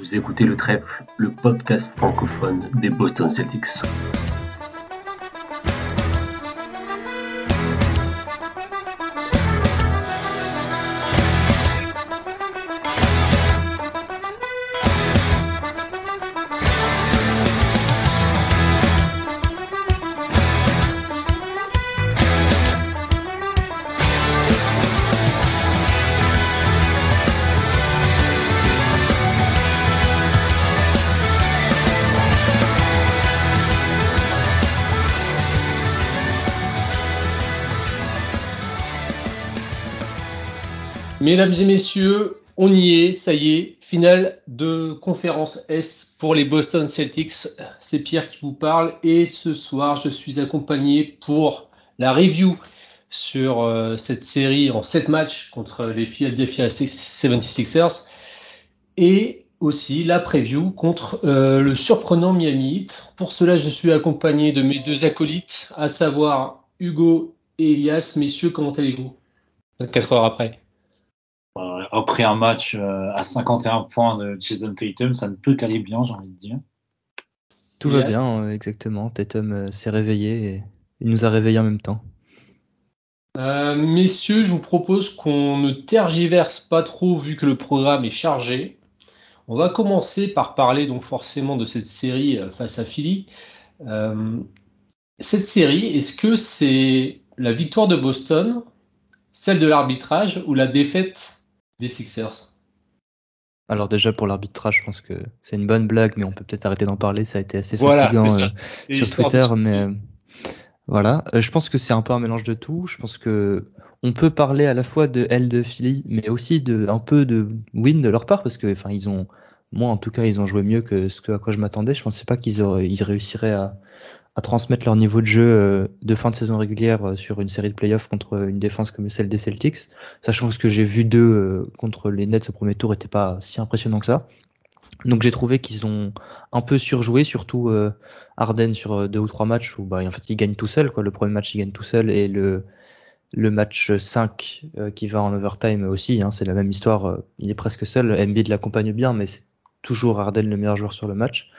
Vous écoutez Le Trèfle, le podcast francophone des Boston Celtics. Mesdames et messieurs, on y est, ça y est, finale de conférence Est pour les Boston Celtics. C'est Pierre qui vous parle et ce soir, je suis accompagné pour la review sur cette série en 7 matchs contre les Philadelphia 76ers et aussi la preview contre le surprenant Miami Heat. Pour cela, je suis accompagné de mes deux acolytes, à savoir Hugo et Elias. Messieurs, comment allez-vous 4 heures après? Après un match à 51 points de Jason Tatum, ça ne peut qu'aller bien, j'ai envie de dire. Tout va bien, exactement. Tatum s'est réveillé et il nous a réveillés en même temps. Messieurs, je vous propose qu'on ne tergiverse pas trop vu que le programme est chargé. On va commencer par parler donc forcément de cette série face à Philly. Cette série, est-ce que c'est la victoire de Boston, celle de l'arbitrage ou la défaite des Sixers? Alors déjà pour l'arbitrage, je pense que c'est une bonne blague, mais on peut peut-être arrêter d'en parler. Ça a été assez fatigant sur Twitter, mais voilà. Je pense que c'est un peu un mélange de tout. Je pense que on peut parler à la fois de L de Philly, mais aussi de un peu de win de leur part, parce que moi en tout cas, ils ont joué mieux que ce à quoi je m'attendais. Je pensais pas qu'ils réussiraient à transmettre leur niveau de jeu de fin de saison régulière sur une série de playoffs contre une défense comme celle des Celtics, sachant que ce que j'ai vu d'eux contre les Nets au premier tour était pas si impressionnant que ça. Donc j'ai trouvé qu'ils ont un peu surjoué, surtout Harden sur 2 ou 3 matchs où en fait il gagne tout seul, quoi. Le premier match il gagne tout seul et le match 5 qui va en overtime aussi, c'est la même histoire, il est presque seul. Embiid l'accompagne bien, mais c'est toujours Harden le meilleur joueur sur le match.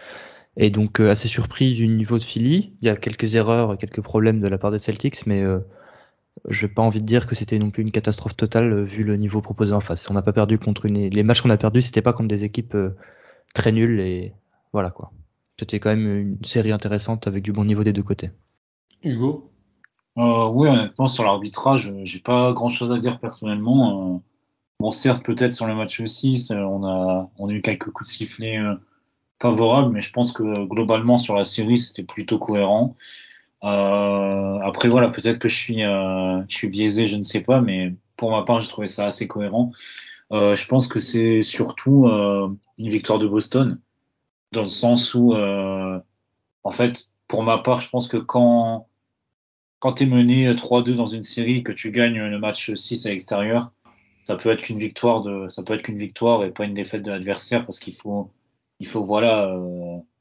Et donc assez surpris du niveau de Philly. Il y a quelques erreurs, quelques problèmes de la part des Celtics, mais j'ai pas envie de dire que c'était non plus une catastrophe totale vu le niveau proposé en face. On n'a pas perdu contre les matchs qu'on a perdus, c'était pas contre des équipes très nulles et voilà quoi. C'était quand même une série intéressante avec du bon niveau des deux côtés. Hugo? Oui, honnêtement sur l'arbitrage, j'ai pas grand-chose à dire personnellement. Bon, certes peut-être sur le match 6, on a eu quelques coups de sifflet favorable, mais je pense que globalement sur la série c'était plutôt cohérent. Après voilà, peut-être que je suis biaisé, je ne sais pas, mais pour ma part j'ai trouvé ça assez cohérent. Je pense que c'est surtout une victoire de Boston, dans le sens où en fait pour ma part je pense que quand t'es mené 3-2 dans une série, que tu gagnes le match 6 à l'extérieur, ça peut être qu'une victoire et pas une défaite de l'adversaire, parce qu'il faut voilà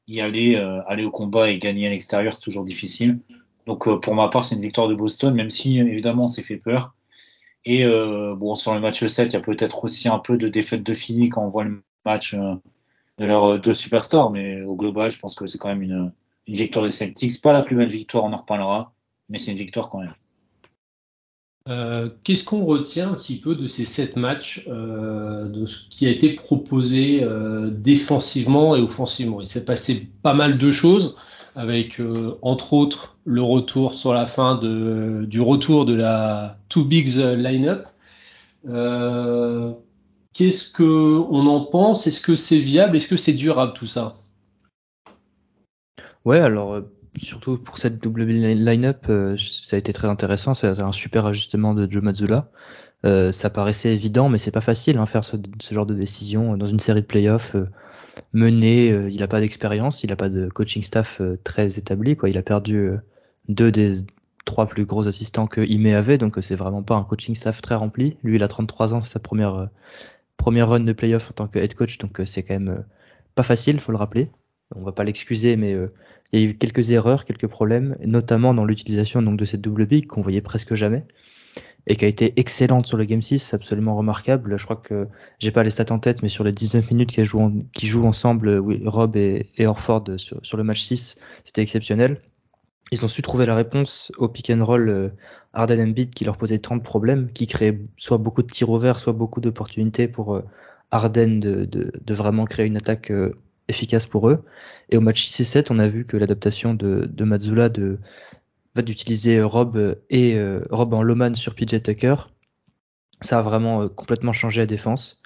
y aller au combat et gagner à l'extérieur, c'est toujours difficile. Donc pour ma part c'est une victoire de Boston, même si évidemment on s'est fait peur. Et bon, sur le match 7 il y a peut-être aussi un peu de défaite de Philly quand on voit le match de leurs deux superstars, mais au global je pense que c'est quand même une victoire des Celtics. Pas la plus belle victoire, on en reparlera, mais c'est une victoire quand même. Qu'est-ce qu'on retient un petit peu de ces 7 matchs, de ce qui a été proposé défensivement et offensivement? Il s'est passé pas mal de choses, avec entre autres le retour sur la fin du retour de la Two Bigs line-up. Qu'est-ce qu'on en pense? Est-ce que c'est viable? Est-ce que c'est durable tout ça? Ouais, alors surtout pour cette double line-up, ça a été très intéressant. Ça a été un super ajustement de Joe Mazzulla. Ça paraissait évident, mais c'est pas facile faire ce genre de décision dans une série de playoffs. Mené, il a pas d'expérience, il a pas de coaching staff très établi, quoi. Il a perdu 2 des 3 plus gros assistants que Ime avait, donc c'est vraiment pas un coaching staff très rempli. Lui, il a 33 ans, c'est sa première run de playoff en tant que head coach, donc c'est quand même pas facile, faut le rappeler. On va pas l'excuser, mais il y a eu quelques erreurs, quelques problèmes, notamment dans l'utilisation donc de cette double big qu'on voyait presque jamais. et qui a été excellente sur le Game 6, absolument remarquable. Je crois que j'ai pas les stats en tête, mais sur les 19 minutes qu'ils jouent ensemble, Rob et Horford sur le match 6, c'était exceptionnel. Ils ont su trouver la réponse au pick and roll Harden-Embiid qui leur posait tant de problèmes, qui créait soit beaucoup de tirs au vert, soit beaucoup d'opportunités pour Harden de vraiment créer une attaque efficace pour eux. Et au match 6 et 7, on a vu que l'adaptation de Mazzulla d'utiliser Rob en Loman sur PJ Tucker, ça a vraiment complètement changé la défense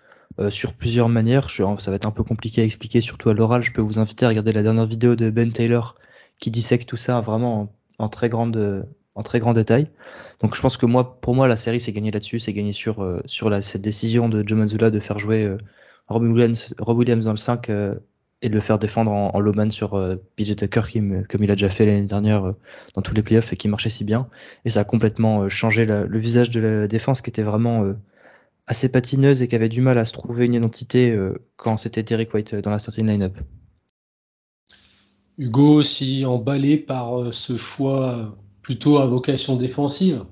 sur plusieurs manières. Ça va être un peu compliqué à expliquer, surtout à l'oral. Je peux vous inviter à regarder la dernière vidéo de Ben Taylor qui dissèque tout ça vraiment en très grand détail. Donc je pense que pour moi la série c'est gagné là-dessus, c'est gagné sur cette décision de Joe Mazzulla de faire jouer Rob Williams dans le 5 et de le faire défendre en Loman sur PJ Tucker comme il a déjà fait l'année dernière dans tous les playoffs et qui marchait si bien. Et ça a complètement changé le visage de la défense qui était vraiment assez patineuse et qui avait du mal à se trouver une identité quand c'était Derrick White dans la starting line-up. Hugo aussi emballé par ce choix plutôt à vocation défensive,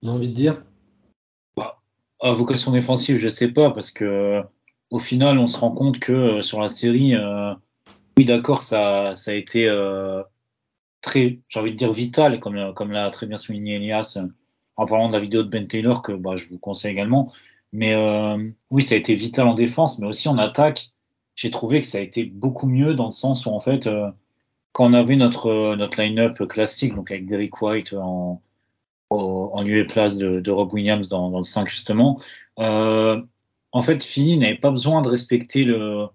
j'ai envie de dire. À vocation défensive, je sais pas, parce que au final, on se rend compte que sur la série, oui, d'accord, ça a été très, j'ai envie de dire vital, comme l'a très bien souligné Elias en parlant de la vidéo de Ben Taylor que je vous conseille également. Mais oui, ça a été vital en défense, mais aussi en attaque. J'ai trouvé que ça a été beaucoup mieux dans le sens où en fait, quand on avait notre line-up classique, donc avec Derrick White en lieu et place de Rob Williams dans le 5 justement, en fait, Philly n'avait pas besoin de respecter le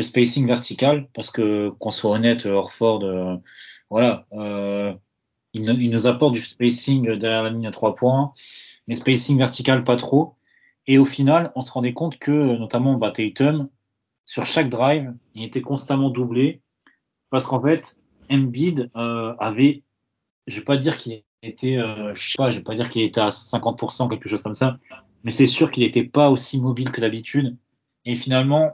spacing vertical parce que, qu'on soit honnête, Horford, voilà, il nous apporte du spacing derrière la ligne à 3 points, mais spacing vertical pas trop. Et au final, on se rendait compte que, notamment Tatum, sur chaque drive, il était constamment doublé parce qu'en fait, Embiid avait, je vais pas dire qu'il était, je vais pas dire qu'il était à 50%, quelque chose comme ça, mais c'est sûr qu'il n'était pas aussi mobile que d'habitude. Et finalement,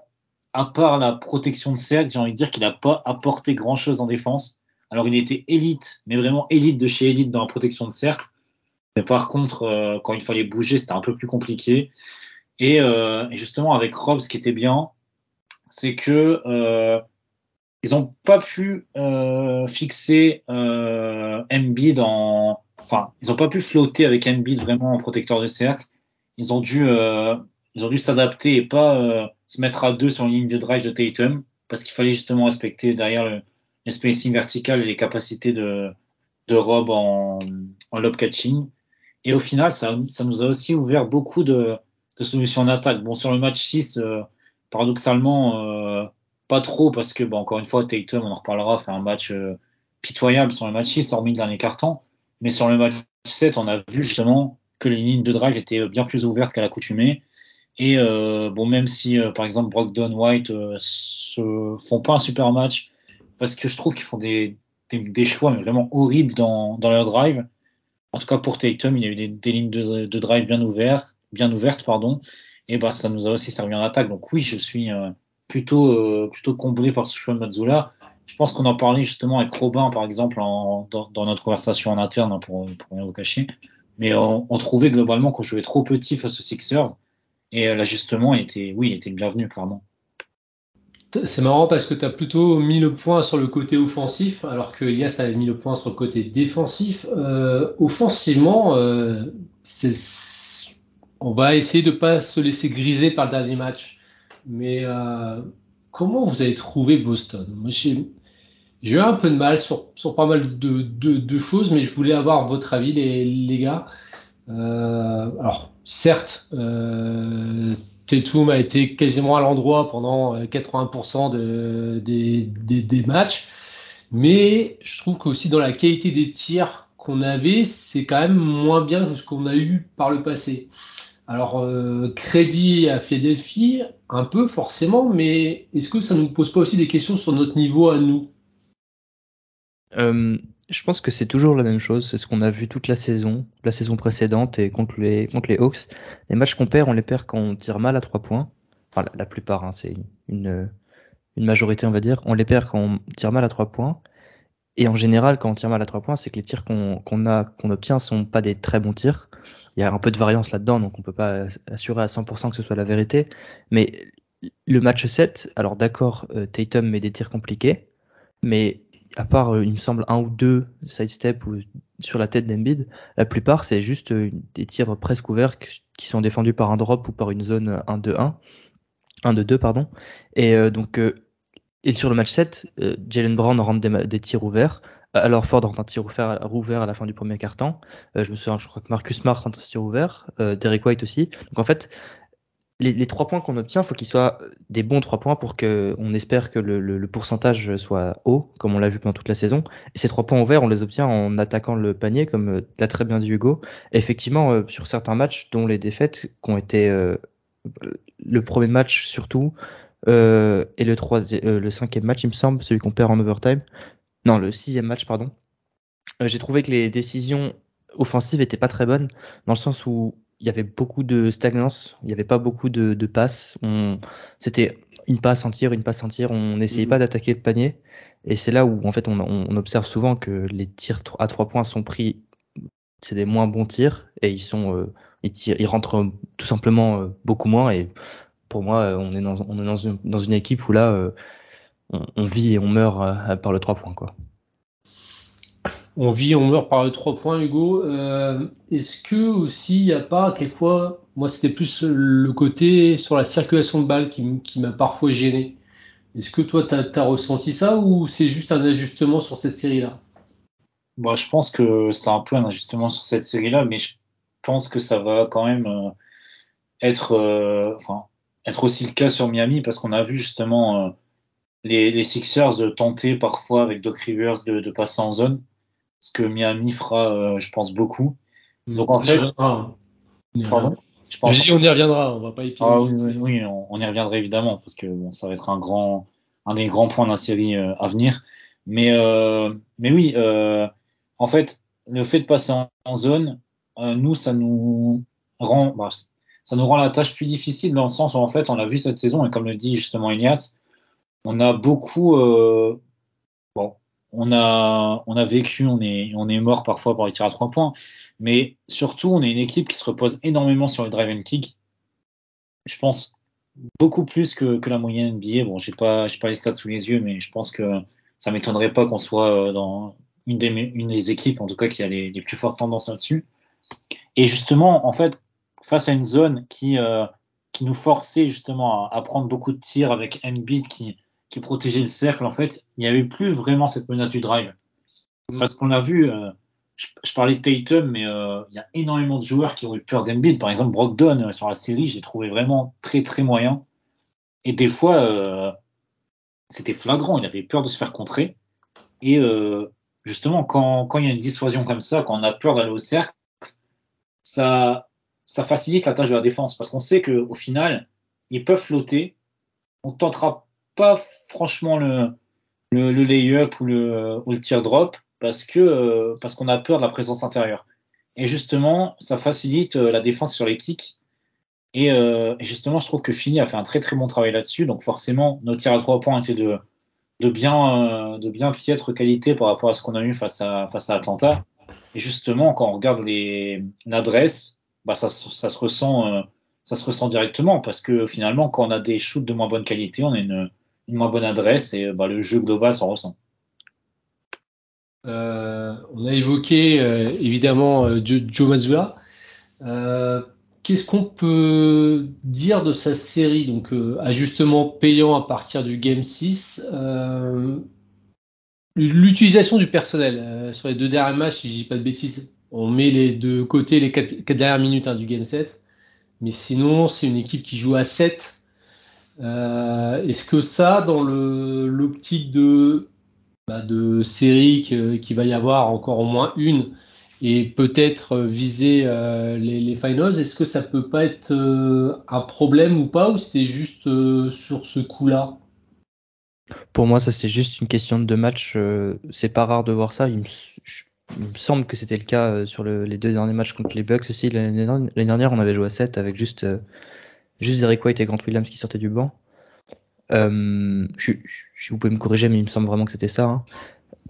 à part la protection de cercle, j'ai envie de dire qu'il n'a pas apporté grand-chose en défense. Alors, il était élite, mais vraiment élite de chez élite dans la protection de cercle. Mais par contre, quand il fallait bouger, c'était un peu plus compliqué. Et justement, avec Rob, ce qui était bien, c'est que ils n'ont pas pu fixer Embiid enfin, ils n'ont pas pu flotter avec Embiid vraiment en protecteur de cercle. Ils ont dû s'adapter et pas se mettre à deux sur une ligne de drive de Tatum parce qu'il fallait justement respecter derrière le spacing vertical et les capacités de Rob en lob catching. Et au final, ça nous a aussi ouvert beaucoup de solutions en attaque. Bon, sur le match 6, paradoxalement, pas trop parce que, encore une fois, Tatum, on en reparlera, fait un match pitoyable sur le match 6, hormis le dernier quart-temps. Mais sur le match 7, on a vu justement que les lignes de drive étaient bien plus ouvertes qu'à l'accoutumée. Et même si, par exemple, Brogdon, White se font pas un super match, parce que je trouve qu'ils font des choix mais vraiment horribles dans leur drive. En tout cas, pour Tatum, il y a eu des lignes de drive bien ouvertes, pardon. Et ça nous a aussi servi en attaque. Donc oui, je suis plutôt comblé par ce choix de Mazzulla. Je pense qu'on en parlait justement avec Robin, par exemple, dans notre conversation en interne, pour rien vous cacher. Mais on trouvait globalement qu'on jouait trop petit face aux Sixers. Et l'ajustement, il était bienvenu, clairement. C'est marrant parce que tu as plutôt mis le point sur le côté offensif, alors que Elias avait mis le point sur le côté défensif. Offensivement, on va essayer de ne pas se laisser griser par le dernier match. Mais comment vous avez trouvé Boston? Moi, j'ai eu un peu de mal sur pas mal de choses, mais je voulais avoir votre avis, les gars. Alors, certes, Tatum a été quasiment à l'endroit pendant 80% des matchs, mais je trouve qu'aussi dans la qualité des tirs qu'on avait, c'est quand même moins bien que ce qu'on a eu par le passé. Alors, crédit à Philadelphie, un peu forcément, mais est-ce que ça ne nous pose pas aussi des questions sur notre niveau à nous? Je pense que c'est toujours la même chose, c'est ce qu'on a vu toute la saison précédente et contre les Hawks. Les matchs qu'on perd, on les perd quand on tire mal à 3 points. Enfin, la plupart, c'est une majorité, on va dire. On les perd quand on tire mal à 3 points. Et en général, quand on tire mal à 3 points, c'est que les tirs qu'on obtient sont pas des très bons tirs. Il y a un peu de variance là-dedans, donc on peut pas assurer à 100% que ce soit la vérité. Mais le match 7, alors d'accord, Tatum met des tirs compliqués, mais à part, il me semble, un ou deux sidestep ou sur la tête d'Embiid, la plupart, c'est juste des tirs presque ouverts qui sont défendus par un drop ou par une zone 1-2-1, 1-2-2, pardon. Et donc, et sur le match 7, Jaylen Brown rentre des tirs ouverts. Alors Ford rentre un tir ouvert à la fin du premier quart-temps. Je me souviens, je crois que Marcus Smart rentre un tir ouvert. Derek White aussi. Donc en fait, les 3 points qu'on obtient, il faut qu'ils soient des bons 3 points pour qu'on espère que le pourcentage soit haut, comme on l'a vu pendant toute la saison. Et ces 3 points ouverts, on les obtient en attaquant le panier, comme l'a très bien dit Hugo. Et effectivement, sur certains matchs, dont les défaites, qui ont été le premier match surtout, et le 5e match, il me semble, celui qu'on perd en overtime. Non, le 6e match, pardon. J'ai trouvé que les décisions offensives étaient pas très bonnes, dans le sens où il y avait beaucoup de stagnance, il n'y avait pas beaucoup de passes. C'était une passe, un tir, on n'essayait pas d'attaquer le panier. Et c'est là où en fait on observe souvent que les tirs à 3 points sont pris, c'est des moins bons tirs, et ils rentrent tout simplement beaucoup moins. Et pour moi, on est dans une équipe où là, on vit et on meurt par le 3 points, quoi. On vit, on meurt par les 3 points, Hugo. Est-ce que aussi, il n'y a pas, quelquefois, moi c'était plus le côté sur la circulation de balles qui m'a parfois gêné. Est-ce que toi, tu as ressenti ça ou c'est juste un ajustement sur cette série-là? Bon, je pense que c'est un peu un ajustement sur cette série-là, mais je pense que ça va quand même être aussi le cas sur Miami, parce qu'on a vu justement les Sixers tenter parfois avec Doc Rivers de passer en zone, ce que Miami fera, je pense, beaucoup. Donc en fait, pardon, je pense. On y reviendra, on va pas épiloguer. Oui, on y reviendra évidemment, parce que bon, ça va être un des grands points de la série à venir. Mais oui, en fait, le fait de passer en zone, nous, ça nous rend la tâche plus difficile, dans le sens où en fait, on l'a vu cette saison, et comme le dit justement Elias, on a beaucoup, on a vécu, on est mort parfois par les tirs à 3 points, mais surtout, on est une équipe qui se repose énormément sur le drive and kick. Je pense beaucoup plus que la moyenne NBA. Bon, j'ai pas les stats sous les yeux, mais je pense que ça m'étonnerait pas qu'on soit dans une des équipes, en tout cas, qui a les plus fortes tendances là-dessus. Et justement, en fait, face à une zone qui nous forçait justement à prendre beaucoup de tirs avec Embiid qui protégeait le cercle, en fait, il n'y avait plus vraiment cette menace du drive. Parce qu'on a vu, je parlais de Tatum, mais il y a énormément de joueurs qui ont eu peur d'Embiid. Par exemple, Brogdon sur la série, j'ai trouvé vraiment très très moyen. Et des fois, c'était flagrant, il avait peur de se faire contrer. Et justement, quand il y a une dissuasion comme ça, quand on a peur d'aller au cercle, ça facilite la tâche de la défense, parce qu'on sait qu'au final, ils peuvent flotter. On tentera pas franchement le lay-up ou le teardrop, parce qu'on a peur de la présence intérieure. Et justement, ça facilite la défense sur les kicks. Et justement, je trouve que Philly a fait un très très bon travail là-dessus. Donc forcément, nos tirs à 3 points étaient de bien piètre qualité par rapport à ce qu'on a eu face à Atlanta. Et justement, quand on regarde l'adresse, ça se ressent directement, parce que finalement, quand on a des shoots de moins bonne qualité, on a une moins bonne adresse, et le jeu global s'en ressent. On a évoqué évidemment Joe Mazzulla. Qu'est-ce qu'on peut dire de sa série? Donc, ajustement payant à partir du Game 6. L'utilisation du personnel. Sur les 2 derniers matchs, si je dis pas de bêtises, on met les 2 côtés les 4 dernières minutes du Game 7. Mais sinon, c'est une équipe qui joue à 7. Est-ce que ça, dans l'optique de série qui va y avoir encore au moins une, et peut-être viser les finals, est-ce que ça peut pas être un problème ou pas, ou c'était juste sur ce coup-là? Pour moi, ça c'est juste une question de 2 matchs. C'est pas rare de voir ça. Il me semble que c'était le cas sur les 2 derniers matchs contre les Bucks aussi. L'année dernière, on avait joué à 7 avec juste Derek White et Grant Williams qui sortaient du banc. Vous pouvez me corriger, mais il me semble vraiment que c'était ça.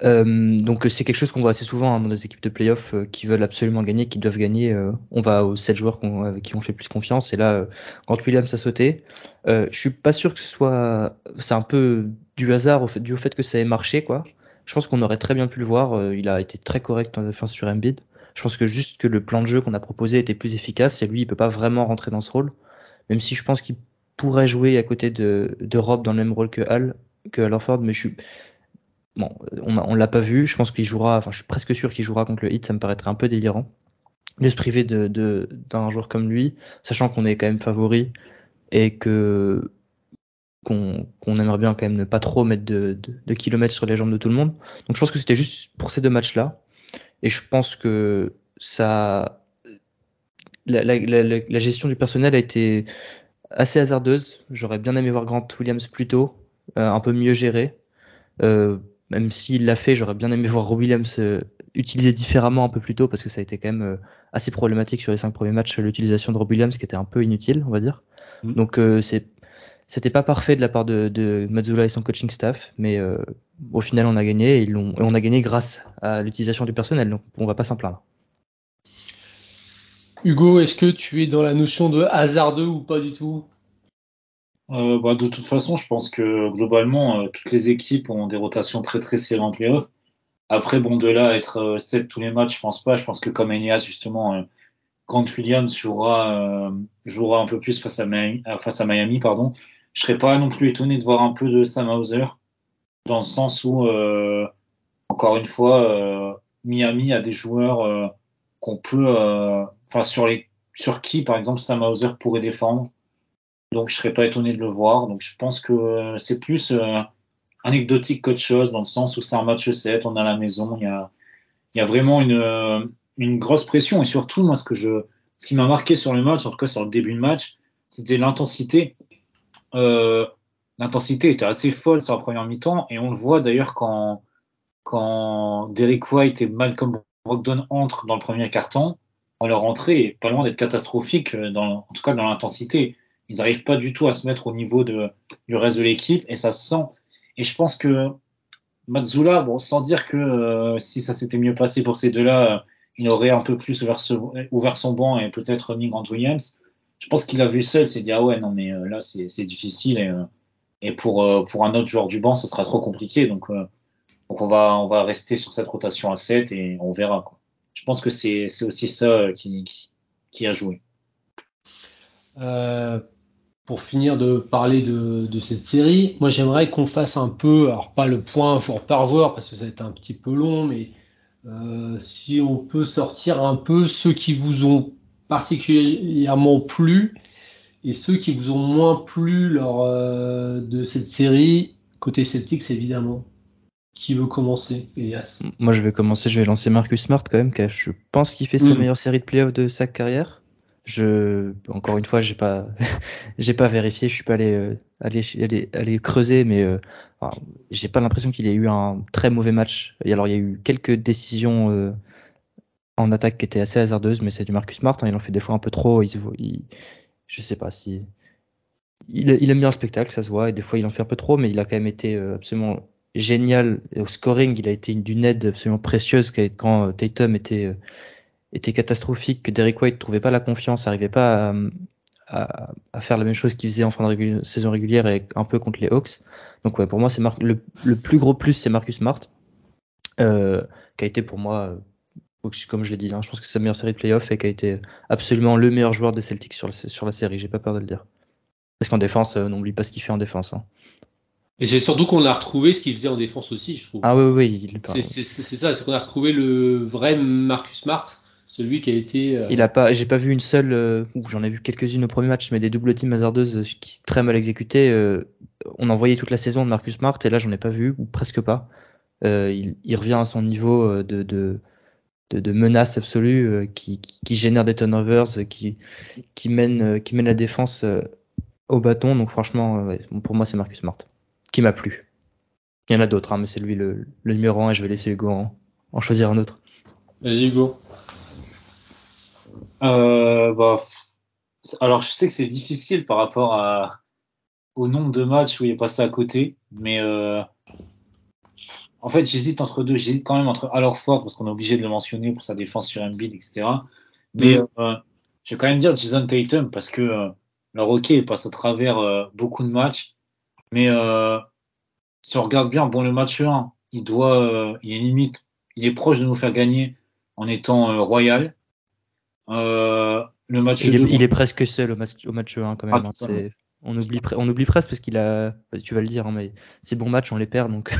Donc c'est quelque chose qu'on voit assez souvent dans des équipes de playoff qui veulent absolument gagner, qui doivent gagner. On va aux 7 joueurs avec qui on fait plus confiance. Et là, Grant Williams a sauté. Je suis pas sûr que c'est un peu du hasard dû au fait que ça ait marché, quoi. Je pense qu'on aurait très bien pu le voir. Il a été très correct en défense sur Embiid. Je pense que juste que le plan de jeu qu'on a proposé était plus efficace et lui, il peut pas vraiment rentrer dans ce rôle. Même si je pense qu'il pourrait jouer à côté de Rob dans le même rôle que Al Horford, mais bon, on l'a pas vu. Je pense qu'il jouera. Enfin, je suis presque sûr qu'il jouera contre le Heat. Ça me paraîtrait un peu délirant de se priver d'un joueur comme lui, sachant qu'on est quand même favori et qu'on aimerait bien quand même ne pas trop mettre de kilomètres sur les jambes de tout le monde. Donc, je pense que c'était juste pour ces 2 matchs-là. Et je pense que la gestion du personnel a été assez hasardeuse. J'aurais bien aimé voir Grant Williams plus tôt, un peu mieux géré. Même s'il l'a fait, j'aurais bien aimé voir Rob Williams utilisé différemment un peu plus tôt parce que ça a été quand même assez problématique sur les 5 premiers matchs, l'utilisation de Rob Williams qui était un peu inutile, on va dire. Donc c'était pas parfait de la part de Mazzulla et son coaching staff, mais au final on a gagné et on a gagné grâce à l'utilisation du personnel, donc on va pas s'en plaindre. Hugo, est-ce que tu es dans la notion de hasardeux ou pas du tout? De toute façon, je pense que globalement, toutes les équipes ont des rotations très très serrées en playoff. Après, bon, de là à être 7 tous les matchs, je pense pas. Je pense que comme Enéas, justement, Grant Williams jouera un peu plus face à Miami, pardon. Je serais pas non plus étonné de voir un peu de Sam Hauser, dans le sens où, encore une fois, Miami a des joueurs qu'on peut, sur qui, par exemple, Sam Hauser pourrait défendre. Donc, je serais pas étonné de le voir. Donc, je pense que c'est plus anecdotique qu'autre chose, dans le sens où c'est un match 7, on est à la maison, il y a vraiment une grosse pression. Et surtout, moi, ce qui m'a marqué sur le match, en tout cas sur le début de match, c'était l'intensité. L'intensité était assez folle sur la première mi-temps, et on le voit d'ailleurs quand Derrick White et Malcolm Brogdon entrent dans le premier quart-temps, leur entrée est pas loin d'être catastrophique, en tout cas dans l'intensité. Ils n'arrivent pas du tout à se mettre au niveau du reste de l'équipe, et ça se sent. Et je pense que Mazzulla, bon, sans dire que si ça s'était mieux passé pour ces deux-là, il aurait un peu plus ouvert son banc et peut-être mis Grant Williams. Je pense qu'il a vu seul, s'est dit ah ouais non mais là c'est difficile et pour un autre joueur du banc ça sera trop compliqué, donc on va rester sur cette rotation à 7 et on verra, quoi. Je pense que c'est aussi ça qui a joué. Pour finir de parler de cette série, moi j'aimerais qu'on fasse un peu, alors pas le point joueur par joueur parce que ça va être un petit peu long, mais si on peut sortir un peu ceux qui vous ont particulièrement plu et ceux qui vous ont moins plu lors de cette série, côté Celtics évidemment. Qui veut commencer, Elias? Moi je vais commencer, je vais lancer Marcus Smart quand même, car je pense qu'il fait sa meilleure série de playoffs de sa carrière. Encore une fois, j'ai pas vérifié, je suis pas allé creuser, mais j'ai pas l'impression qu'il ait eu un très mauvais match. Et alors il y a eu quelques décisions en attaque qui étaient assez hasardeuses, mais c'est du Marcus Smart, hein, il en fait des fois un peu trop. Je sais pas si il aime bien le spectacle, ça se voit, et des fois il en fait un peu trop, mais il a quand même été absolument génial au scoring. Il a été d'une aide absolument précieuse quand Tatum était catastrophique, que Derrick White trouvait pas la confiance, n'arrivait pas à faire la même chose qu'il faisait en fin de saison régulière et un peu contre les Hawks. Donc ouais, pour moi c'est le plus gros plus, c'est Marcus Smart, qui a été pour moi, comme je l'ai dit, hein, je pense que c'est sa meilleure série de playoffs et qui a été absolument le meilleur joueur des Celtics sur la série, j'ai pas peur de le dire. Parce qu'en défense, n'oublie pas ce qu'il fait en défense, hein. Et c'est surtout qu'on a retrouvé ce qu'il faisait en défense aussi, je trouve. Ah oui. C'est ça, c'est qu'on a retrouvé le vrai Marcus Smart, celui qui a été. J'ai pas vu une seule, j'en ai vu quelques-unes au premier match, mais des double teams hasardeuses qui sont très mal exécutées. On en voyait toute la saison de Marcus Smart et là j'en ai pas vu, ou presque pas. Il revient à son niveau de menace absolue, qui génère des turnovers, qui mène la défense au bâton. Donc franchement, pour moi c'est Marcus Smart qui m'a plu. Il y en a d'autres, hein, mais c'est lui le numéro 1 et je vais laisser Hugo en choisir un autre. Vas-y Hugo. Alors je sais que c'est difficile par rapport au nombre de matchs où il est passé à côté, mais En fait, j'hésite entre deux. J'hésite quand même entre Al Horford, parce qu'on est obligé de le mentionner pour sa défense sur Embiid, etc. Mais je vais quand même dire Jason Tatum, parce que le Rocket passe à travers beaucoup de matchs. Mais si on regarde bien, bon, le match 1, il est limite, il est proche de nous faire gagner en étant royal. Le match 2, il est presque seul au match 1 quand même. On oublie presque parce qu'il a, tu vas le dire, hein, mais ces bons matchs on les perd, donc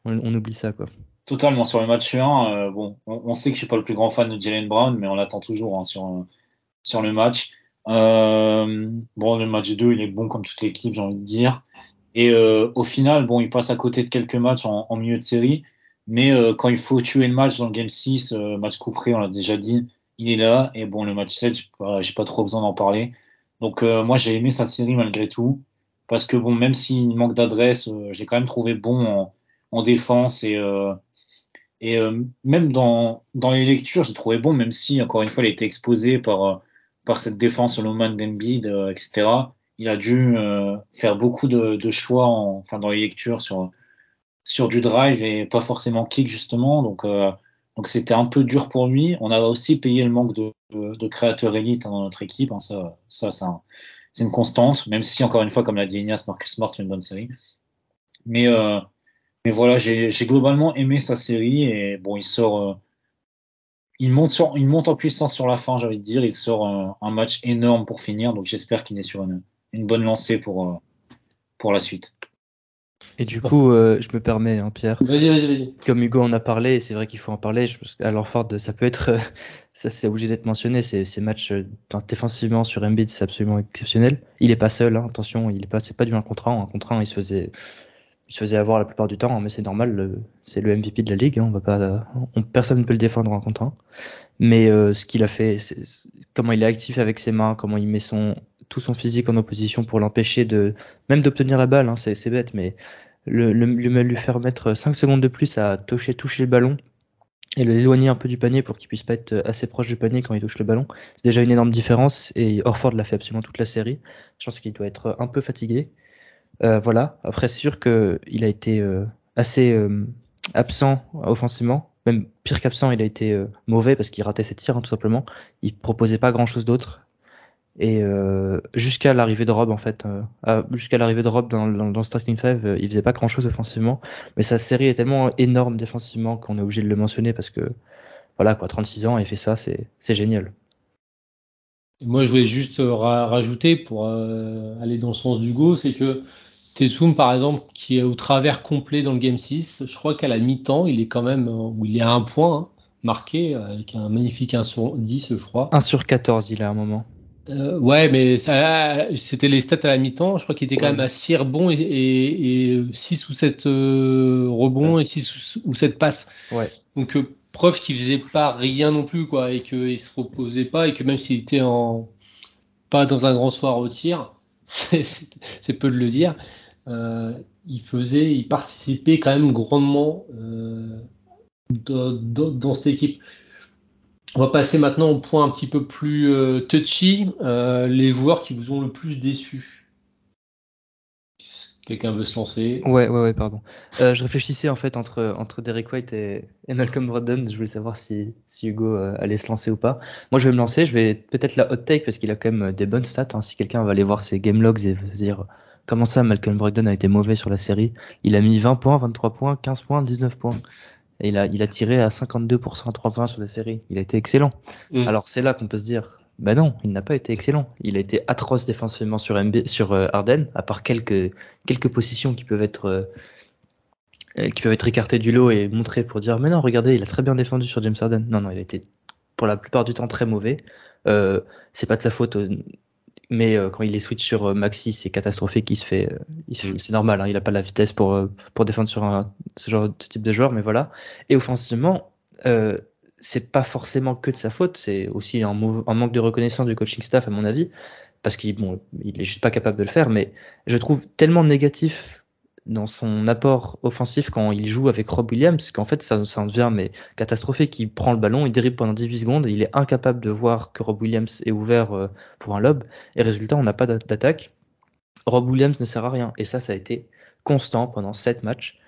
on oublie ça, quoi. Totalement. Sur le match 1, bon, on sait que je suis pas le plus grand fan de Jaylen Brown, mais on l'attend toujours, hein, sur le match. Bon, le match 2, il est bon comme toute l'équipe, j'ai envie de dire. Et au final, bon, il passe à côté de quelques matchs en milieu de série, mais quand il faut tuer le match dans le Game 6, match couperé, on l'a déjà dit, il est là. Et bon, le match 7, j'ai pas trop besoin d'en parler. Donc moi, j'ai aimé sa série malgré tout, parce que bon, même s'il manque d'adresse, j'ai quand même trouvé bon en défense et même dans les lectures, j'ai trouvé bon, même si encore une fois, il a été exposé par cette défense low man d'Embiid, etc. Il a dû faire beaucoup de choix enfin dans les lectures sur du drive et pas forcément kick justement. Donc c'était un peu dur pour lui. On a aussi payé le manque de créateurs élites dans notre équipe. Hein, c'est une constante, même si encore une fois, comme l'a dit Ignace, Marcus Smart fait une bonne série. Mais voilà, j'ai globalement aimé sa série et bon, il monte en puissance sur la fin, j'ai envie de dire. Il sort un match énorme pour finir, donc j'espère qu'il est sur une bonne lancée pour la suite. Et du coup, je me permets, hein, Pierre. Vas-y. Comme Hugo en a parlé, c'est vrai qu'il faut en parler. Je pense qu'à Horford, ça peut être, ça c'est obligé d'être mentionné. Ces matchs défensivement sur Embiid, c'est absolument exceptionnel. Il est pas seul, hein, attention, c'est pas du 1 contre 1. 1 contre 1, il se faisait avoir la plupart du temps, hein, mais c'est normal. C'est le MVP de la ligue. Hein, personne ne peut le défendre en 1 contre 1. Mais ce qu'il a fait, comment il est actif avec ses mains, comment il met tout son physique en opposition pour l'empêcher même d'obtenir la balle, hein, c'est bête, mais lui faire mettre 5 secondes de plus à toucher le ballon et l'éloigner un peu du panier pour qu'il puisse pas être assez proche du panier quand il touche le ballon, c'est déjà une énorme différence. Et Horford l'a fait absolument toute la série. Je pense qu'il doit être un peu fatigué. Voilà. Après, c'est sûr qu'il a été assez absent offensivement. Même pire qu'absent, il a été mauvais parce qu'il ratait ses tirs, hein, tout simplement. Il proposait pas grand chose d'autre. Et jusqu'à l'arrivée de Rob, en fait, jusqu'à l'arrivée de Rob dans le starting five, il faisait pas grand chose offensivement. Mais sa série est tellement énorme défensivement qu'on est obligé de le mentionner parce que voilà, quoi, 36 ans, il fait ça, c'est génial. Moi, je voulais juste rajouter pour aller dans le sens d'Hugo, c'est que Tatum, par exemple, qui est au travers complet dans le Game 6, je crois qu'à la mi-temps, il est quand même, où il est à 1 point, hein, marqué, avec un magnifique 1 sur 10, je crois. 1 sur 14, il a un moment. Ouais, mais c'était les stats à la mi-temps. Je crois qu'il était quand même à 6 rebonds et 6 ou 7 rebonds et 6 ou 7 passes. Ouais. Donc, preuve qu'il faisait pas rien non plus, quoi, et qu'il se reposait pas, et que même s'il était pas dans un grand soir au tir, c'est peu de le dire, il participait quand même grandement dans cette équipe. On va passer maintenant au point un petit peu plus touchy, les joueurs qui vous ont le plus déçu. Quelqu'un veut se lancer? Ouais, pardon. Je réfléchissais en fait entre Derek White et Malcolm Brogdon. Je voulais savoir si Hugo allait se lancer ou pas. Moi, je vais me lancer. Je vais peut-être la hot take parce qu'il a quand même des bonnes stats. Hein. Si quelqu'un va aller voir ses game logs et se dire comment ça, Malcolm Brogdon a été mauvais sur la série. Il a mis 20 points, 23 points, 15 points, 19 points. Et il a tiré à 52% à 3 points sur la série. Il a été excellent. Alors c'est là qu'on peut se dire, bah non, il n'a pas été excellent. Il a été atroce défensivement sur Harden, à part quelques positions qui peuvent être écartées du lot et montrées pour dire, mais non, regardez, il a très bien défendu sur James Harden. Non, il a été pour la plupart du temps très mauvais. C'est pas de sa faute. Mais quand il est switch sur Maxi, c'est catastrophique. C'est normal. Hein, il a pas la vitesse pour défendre sur ce genre de type de joueur. Mais voilà. Et offensivement, c'est pas forcément que de sa faute. C'est aussi un manque de reconnaissance du coaching staff, à mon avis, parce qu'il est juste pas capable de le faire. Mais je trouve tellement négatif dans son apport offensif quand il joue avec Rob Williams, qu'en fait ça en devient catastrophique. Il prend le ballon, il dribble pendant 18 secondes, il est incapable de voir que Rob Williams est ouvert pour un lob, et résultat on n'a pas d'attaque. Rob Williams ne sert à rien, et ça a été constant pendant 7 matchs.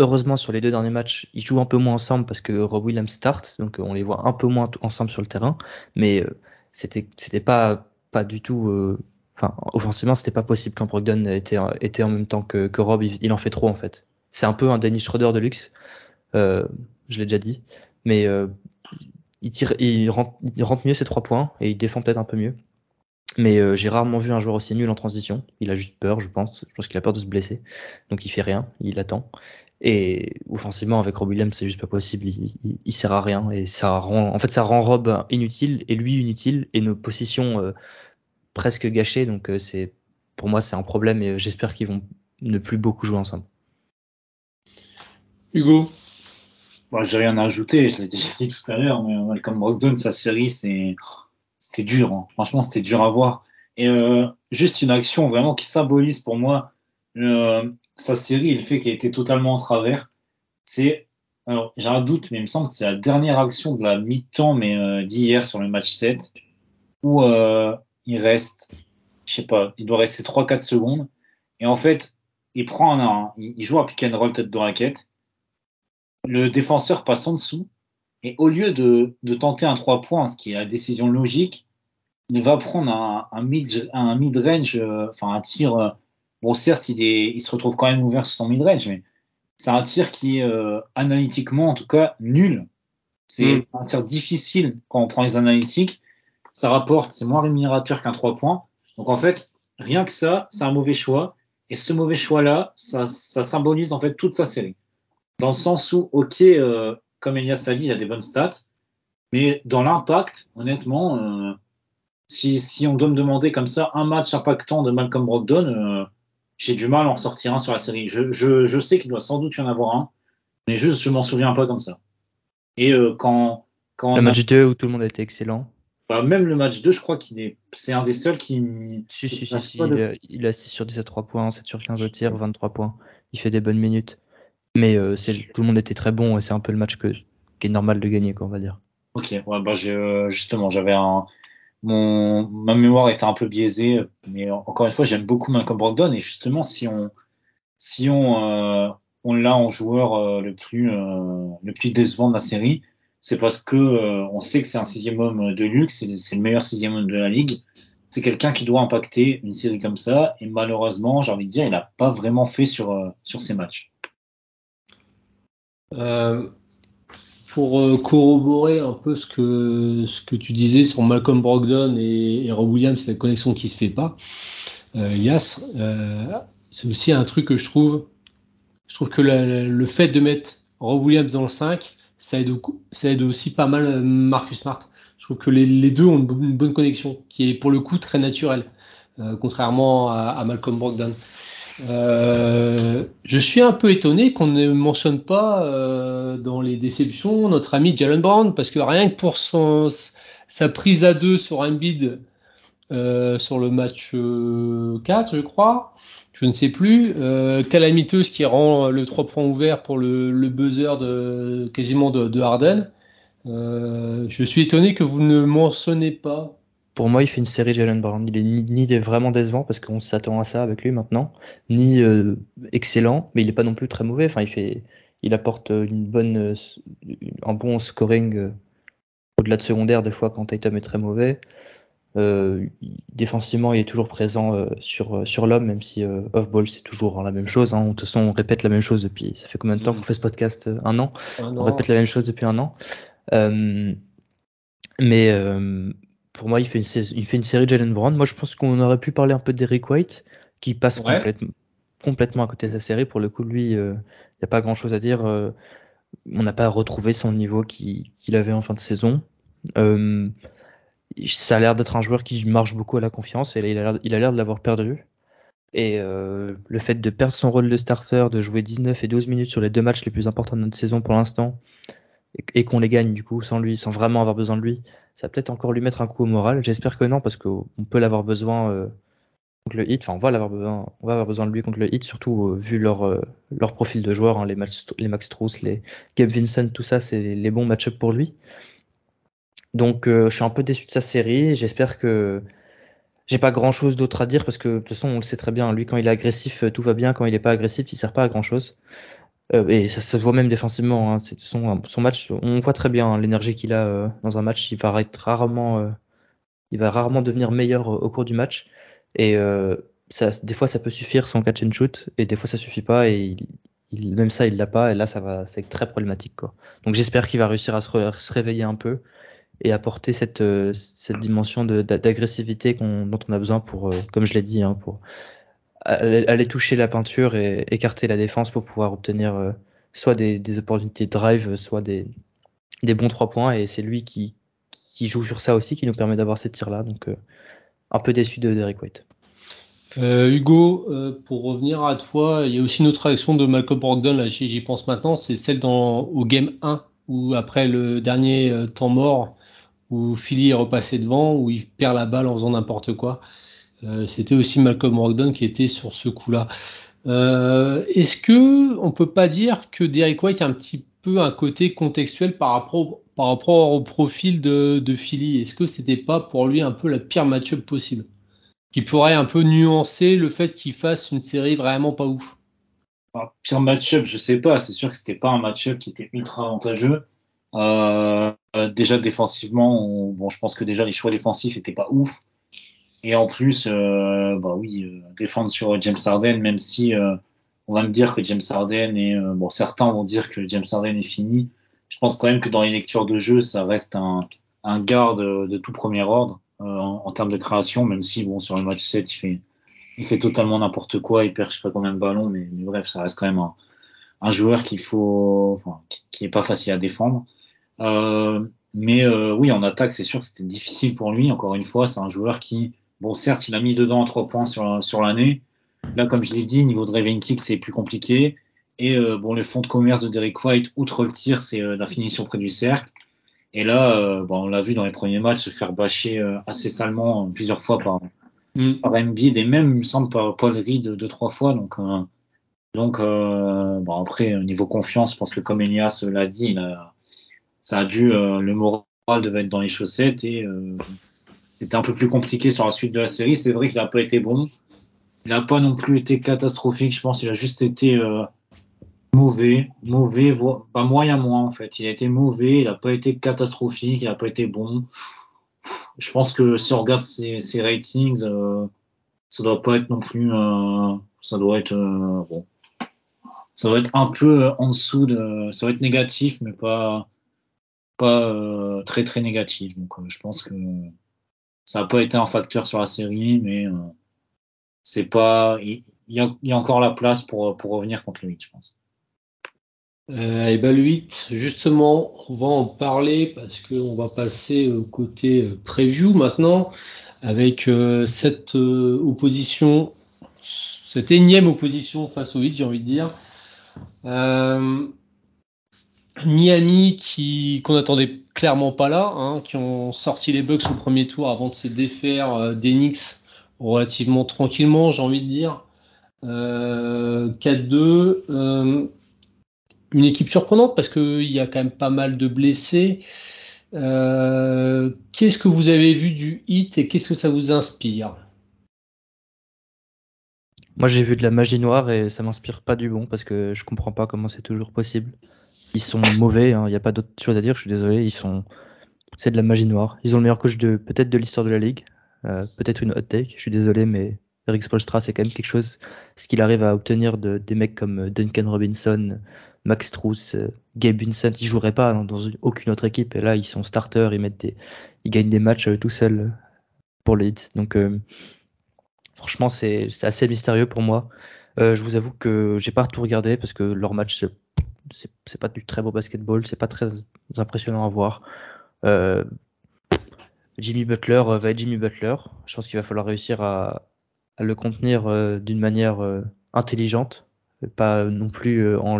heureusement, sur les 2 derniers matchs, ils jouent un peu moins ensemble parce que Rob Williams start, donc on les voit un peu moins ensemble sur le terrain. Mais c'était pas du tout. Enfin, offensivement, c'était pas possible quand Brogdon était en même temps que Rob. Il en fait trop en fait. C'est un peu un Dennis Schroeder de luxe. Je l'ai déjà dit, mais il rentre mieux ses 3 points et il défend peut-être un peu mieux. Mais j'ai rarement vu un joueur aussi nul en transition. Il a juste peur, je pense. Je pense qu'il a peur de se blesser. Donc il fait rien, il attend. Et offensivement, avec Rob Williams, c'est juste pas possible. Il sert à rien. Et ça rend Rob inutile et lui inutile et nos positions presque gâchées. Donc pour moi, c'est un problème et j'espère qu'ils vont ne plus beaucoup jouer ensemble. Hugo? Bon, j'ai rien à ajouter, je l'ai déjà dit tout à l'heure, mais Malcolm Brogdon, sa série, c'était dur, hein. Franchement, c'était dur à voir. Et juste une action vraiment qui symbolise pour moi sa série et le fait qu'elle était totalement en travers. Alors j'ai un doute, mais il me semble que c'est la dernière action de la mi-temps, mais d'hier sur le match 7, où il reste, je sais pas, il doit rester 3-4 secondes. Et en fait, il joue un pick and roll tête de raquette. Le défenseur passe en dessous et au lieu de tenter un 3 points, ce qui est la décision logique, il va prendre un mid-range, enfin un tir. Bon, certes, il se retrouve quand même ouvert sur son mid-range, mais c'est un tir qui est analytiquement, en tout cas, nul. C'est un tir difficile quand on prend les analytiques. Ça rapporte, c'est moins rémunérateur qu'un 3 points. Donc en fait, rien que ça, c'est un mauvais choix. Et ce mauvais choix-là, ça symbolise en fait toute sa série. Dans le sens où, ok, comme Elias a dit, il a des bonnes stats, mais dans l'impact, honnêtement, si on doit me demander comme ça un match impactant de Malcolm Brogdon, j'ai du mal à en sortir un sur la série. Je sais qu'il doit sans doute y en avoir un, mais juste je m'en souviens pas comme ça. Et quand le match 2 où tout le monde a été excellent. Bah, même le match 2, je crois c'est un des seuls qui. Si, il a 6 sur 10 à 3 points, 7 sur 15 au tir, 23 points. Il fait des bonnes minutes. Mais tout le monde était très bon et c'est un peu le match qui est normal de gagner, quoi, on va dire. Ok, ouais, bah justement, ma mémoire était un peu biaisée, mais encore une fois, j'aime beaucoup Malcolm Brogdon et justement, si on l'a en joueur le plus décevant de la série, c'est parce que on sait que c'est un 6e homme de luxe, c'est le meilleur 6e homme de la ligue. C'est quelqu'un qui doit impacter une série comme ça et malheureusement, j'ai envie de dire, il n'a pas vraiment fait sur ces matchs. Pour corroborer un peu ce que tu disais sur Malcolm Brogdon et Rob Williams, la connexion qui se fait pas, Yas, c'est aussi un truc que je trouve que le fait de mettre Rob Williams dans le 5, ça aide aussi pas mal Marcus Smart. Je trouve que les deux ont une bonne connexion qui est pour le coup très naturelle, contrairement à Malcolm Brogdon. Je suis un peu étonné qu'on ne mentionne pas dans les déceptions notre ami Jaylen Brown, parce que rien que pour sa prise à 2 sur Embiid sur le match 4, je crois, je ne sais plus, calamiteuse qui rend le 3 points ouvert pour le buzzer quasiment de Harden. Je suis étonné que vous ne mentionnez pas. Pour moi, il fait une série Jaylen Brown. Il est ni vraiment décevant parce qu'on s'attend à ça avec lui maintenant, ni excellent, mais il est pas non plus très mauvais. Enfin, il apporte un bon scoring au-delà de secondaire des fois quand Tatum est très mauvais. Défensivement, il est toujours présent sur l'homme, même si off-ball c'est toujours la même chose. Hein. De toute façon, on répète la même chose depuis. Ça fait combien de temps qu'on fait ce podcast? Un an. On répète la même chose depuis un an. Mais pour moi, il fait une série Jaylen Brown. Moi, je pense qu'on aurait pu parler un peu d'Eric White, qui passe complètement à côté de sa série. Pour le coup, lui, il n'y a pas grand-chose à dire. On n'a pas retrouvé son niveau qu'il avait en fin de saison. Ça a l'air d'être un joueur qui marche beaucoup à la confiance et il a l'air de l'avoir perdu. Et le fait de perdre son rôle de starter, de jouer 19 et 12 minutes sur les 2 matchs les plus importants de notre saison pour l'instant, et qu'on les gagne du coup sans lui, sans vraiment avoir besoin de lui, ça va peut-être encore lui mettre un coup au moral. J'espère que non, parce qu'on peut l'avoir besoin contre le Heat. Enfin, on va avoir besoin de lui contre le Heat, surtout vu leur profil de joueurs, hein, les Max Strus, les Gabe Vincent, tout ça, c'est les bons match-up pour lui. Donc je suis un peu déçu de sa série. J'espère que j'ai pas grand chose d'autre à dire parce que de toute façon on le sait très bien. Lui quand il est agressif tout va bien, quand il est pas agressif il sert pas à grand chose. Et ça se voit même défensivement. Hein. Son match, on voit très bien l'énergie qu'il a dans un match. Il va rarement devenir meilleur au cours du match. Et des fois, ça peut suffire son catch and shoot, et des fois, ça suffit pas. Et même ça, il l'a pas. Et là, c'est très problématique, quoi. Donc, j'espère qu'il va réussir à se réveiller un peu et apporter cette dimension d'agressivité dont on a besoin pour, comme je l'ai dit, hein, pour aller toucher la peinture et écarter la défense pour pouvoir obtenir soit des opportunités de drive, soit des bons 3 points. Et c'est lui qui joue sur ça aussi, qui nous permet d'avoir ces tirs-là. Donc, un peu déçu de Derrick White. Hugo, pour revenir à toi, il y a aussi une autre réaction de Malcolm Brogdon, là j'y pense maintenant, c'est celle au Game 1, où après le dernier temps mort, où Philly est repassé devant, où il perd la balle en faisant n'importe quoi. C'était aussi Malcolm Brogdon qui était sur ce coup-là. Est-ce que on peut pas dire que Derrick White a un petit peu un côté contextuel par rapport au profil de Philly? Est-ce que c'était pas pour lui un peu la pire match-up possible, qui pourrait un peu nuancer le fait qu'il fasse une série vraiment pas ouf? Pire match-up, je sais pas. C'est sûr que c'était pas un match-up qui était ultra avantageux. Déjà défensivement, je pense que déjà les choix défensifs étaient pas ouf. Et en plus, défendre sur James Harden, même si on va me dire que James Harden certains vont dire que James Harden est fini. Je pense quand même que dans les lectures de jeu, ça reste un garde de tout premier ordre en termes de création, même si sur le match 7, il fait totalement n'importe quoi, il perd je sais pas combien de ballons, mais bref, ça reste quand même un joueur qui est pas facile à défendre. Oui, en attaque, c'est sûr que c'était difficile pour lui. Encore une fois, c'est un joueur qui, certes, il a mis dedans 3 points sur l'année. Là, comme je l'ai dit, niveau driving kick, c'est plus compliqué. Et le fond de commerce de Derrick White, outre le tir, c'est la finition près du cercle. Et là, on l'a vu dans les premiers matchs se faire bâcher assez salement plusieurs fois par Embiid, et même, il me semble, par Paul Reed 2-3 fois. Après, niveau confiance, je pense que comme Elias l'a dit, ça a dû, le moral devait être dans les chaussettes, et c'était un peu plus compliqué sur la suite de la série. C'est vrai qu'il n'a pas été bon. Il n'a pas non plus été catastrophique. Je pense qu'il a juste été mauvais, pas moyen en fait. Il a été mauvais, il n'a pas été catastrophique, il n'a pas été bon. Je pense que si on regarde ses ratings, ça doit pas être non plus, ça doit être ça doit être un peu en dessous ça va être négatif, mais pas très très négatif. Donc je pense que ça n'a pas été un facteur sur la série, mais c'est pas, il y a encore la place pour revenir contre le 8, je pense. Le 8, justement, on va en parler parce qu'on va passer au côté preview maintenant, avec cette énième opposition face au 8, j'ai envie de dire. Miami qu'on n'attendait clairement pas là, hein, qui ont sorti les Bucks au premier tour avant de se défaire des Knicks relativement tranquillement, j'ai envie de dire. 4-2. Une équipe surprenante parce qu'il y a quand même pas mal de blessés. Qu'est-ce que vous avez vu du Heat et qu'est-ce que ça vous inspire? Moi, j'ai vu de la magie noire et ça m'inspire pas du bon parce que je comprends pas comment c'est toujours possible. Ils sont mauvais, il n'y a pas d'autre chose à dire, je suis désolé, c'est de la magie noire. Ils ont le meilleur coach peut-être de l'histoire de la ligue, peut-être une hot take, je suis désolé, mais Erik Spoelstra, c'est quand même quelque chose, ce qu'il arrive à obtenir des mecs comme Duncan Robinson, Max Strus, Gabe Vincent. Ils joueraient pas dans aucune autre équipe, et là ils sont starters, ils gagnent des matchs tout seuls pour les Heat. Donc franchement, c'est assez mystérieux pour moi. Je vous avoue que j'ai pas tout regardé parce que leur match, c'est pas du très beau basketball, c'est pas très impressionnant à voir. Jimmy Butler va être Jimmy Butler. Je pense qu'il va falloir réussir à le contenir d'une manière intelligente, pas non plus en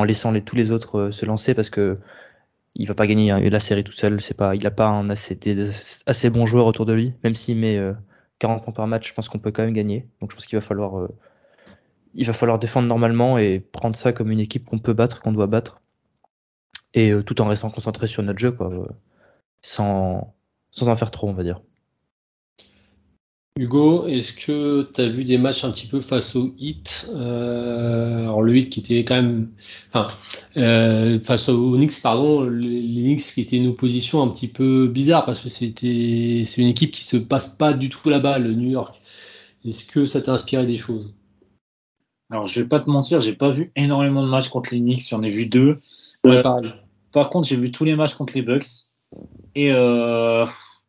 laissant tous les autres se lancer, parce que il va pas gagner la série tout seul. Il a pas assez bons joueurs autour de lui, même s'il met 40 points par match. Je pense qu'on peut quand même gagner. Donc je pense qu'il va falloir défendre normalement et prendre ça comme une équipe qu'on peut battre, qu'on doit battre, et tout en restant concentré sur notre jeu, quoi, sans en faire trop, on va dire. Hugo, est-ce que tu as vu des matchs un petit peu face au Heat alors le Heat qui était quand même, enfin, face aux Knicks, pardon, les Knicks qui étaient une opposition un petit peu bizarre parce que c'est une équipe qui se passe pas du tout la balle, le New York. Est-ce que ça t'a inspiré des choses? Alors, je vais pas te mentir, j'ai pas vu énormément de matchs contre les Knicks, j'en ai vu 2. Ouais, pareil. Par contre, j'ai vu tous les matchs contre les Bucks. Et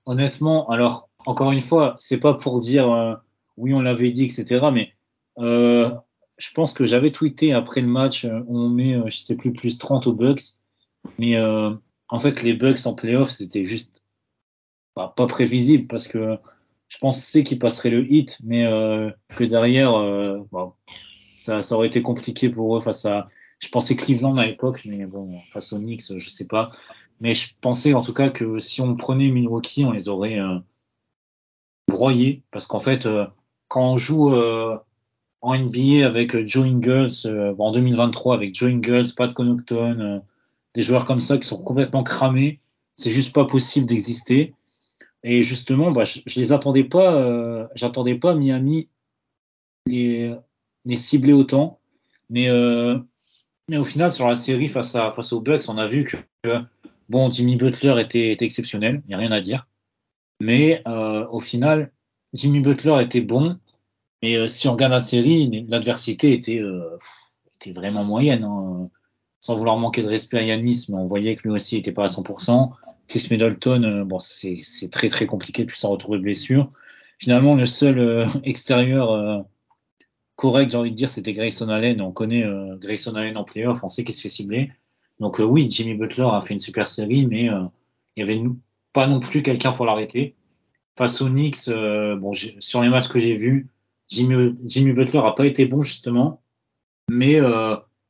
honnêtement, alors, encore une fois, c'est pas pour dire oui, on l'avait dit, etc. Mais euh, je pense que j'avais tweeté après le match, on met, je sais plus, plus 30 aux Bucks. Mais en fait, les Bucks en playoff, c'était juste pas prévisible parce que je pensais qu'ils passeraient le hit, mais que derrière, bon, ça aurait été compliqué pour eux face à. Je pensais Cleveland à l'époque, mais bon, face aux Knicks, je sais pas. Mais je pensais en tout cas que si on prenait Milwaukee, on les aurait broyés. Parce qu'en fait, quand on joue en NBA avec Joe Ingles, en 2023, avec Joe Ingles, Pat Connaughton, des joueurs comme ça qui sont complètement cramés, c'est juste pas possible d'exister. Et justement, bah, je les attendais pas, j'attendais pas Miami les, les cibler autant. Mais mais au final, sur la série face aux Bucks, on a vu que bon, Jimmy Butler était exceptionnel, il n'y a rien à dire. Mais au final, Jimmy Butler était bon. Mais si on regarde la série, l'adversité était vraiment moyenne. Hein. Sans vouloir manquer de respect à Yanis, mais on voyait que lui aussi n'était pas à 100%. Chris Middleton, bon, c'est très très compliqué depuis son retour de blessure. Finalement, le seul extérieur correct, j'ai envie de dire, c'était Grayson Allen. On connaît Grayson Allen en playoff, on sait qu'il se fait cibler. Donc oui, Jimmy Butler a fait une super série, mais il y avait pas non plus quelqu'un pour l'arrêter. Face aux Knicks, bon, sur les matchs que j'ai vus, Jimmy Butler a pas été bon justement, mais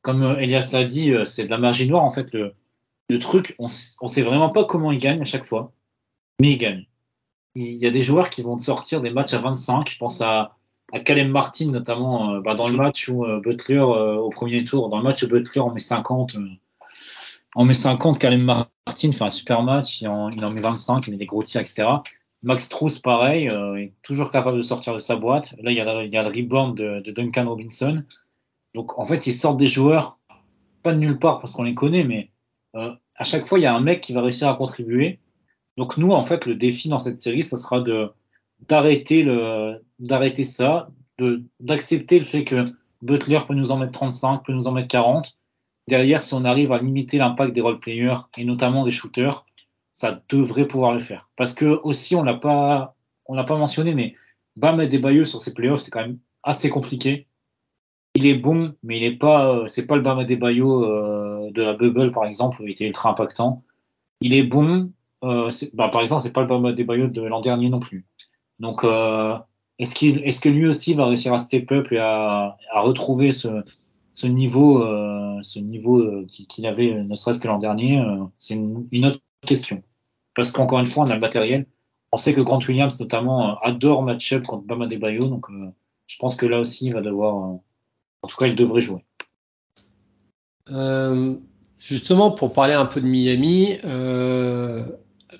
comme Elias l'a dit, c'est de la magie noire en fait. Le truc, on sait vraiment pas comment il gagne à chaque fois, mais il gagne. Il y a des joueurs qui vont te sortir des matchs à 25. Je pense à Caleb Martin notamment dans le match où Butler au premier tour, dans le match où Butler en met 50, Caleb Martin fait un super match, il en met 25, il met des gros tirs, etc. Max Strus, pareil, est toujours capable de sortir de sa boîte. Là, il y a le rebound de Duncan Robinson. Donc, en fait, ils sortent des joueurs, pas de nulle part parce qu'on les connaît, mais à chaque fois, il y a un mec qui va réussir à contribuer. Donc, nous, en fait, le défi dans cette série, ça sera d'arrêter ça, d'accepter le fait que Butler peut nous en mettre 35, peut nous en mettre 40. Derrière, si on arrive à limiter l'impact des role-players et notamment des shooters, ça devrait pouvoir le faire. Parce que aussi, on l'a pas mentionné, mais Bam Adebayo sur ses playoffs, c'est quand même assez compliqué. Il est bon, mais il est pas, c'est pas le Bam Adebayo de la bubble par exemple, où il était ultra impactant. Il est bon, par exemple, c'est pas le Bam Adebayo de l'an dernier non plus. Donc, est-ce que lui aussi va réussir à step up et à retrouver ce niveau qu'il avait ne serait-ce que l'an dernier, c'est une autre question. Parce qu'encore une fois, on a le matériel. On sait que Grant Williams, notamment, adore match-up contre Bam Adebayo. Donc, je pense que là aussi, il va devoir... en tout cas, il devrait jouer. Justement, pour parler un peu de Miami, le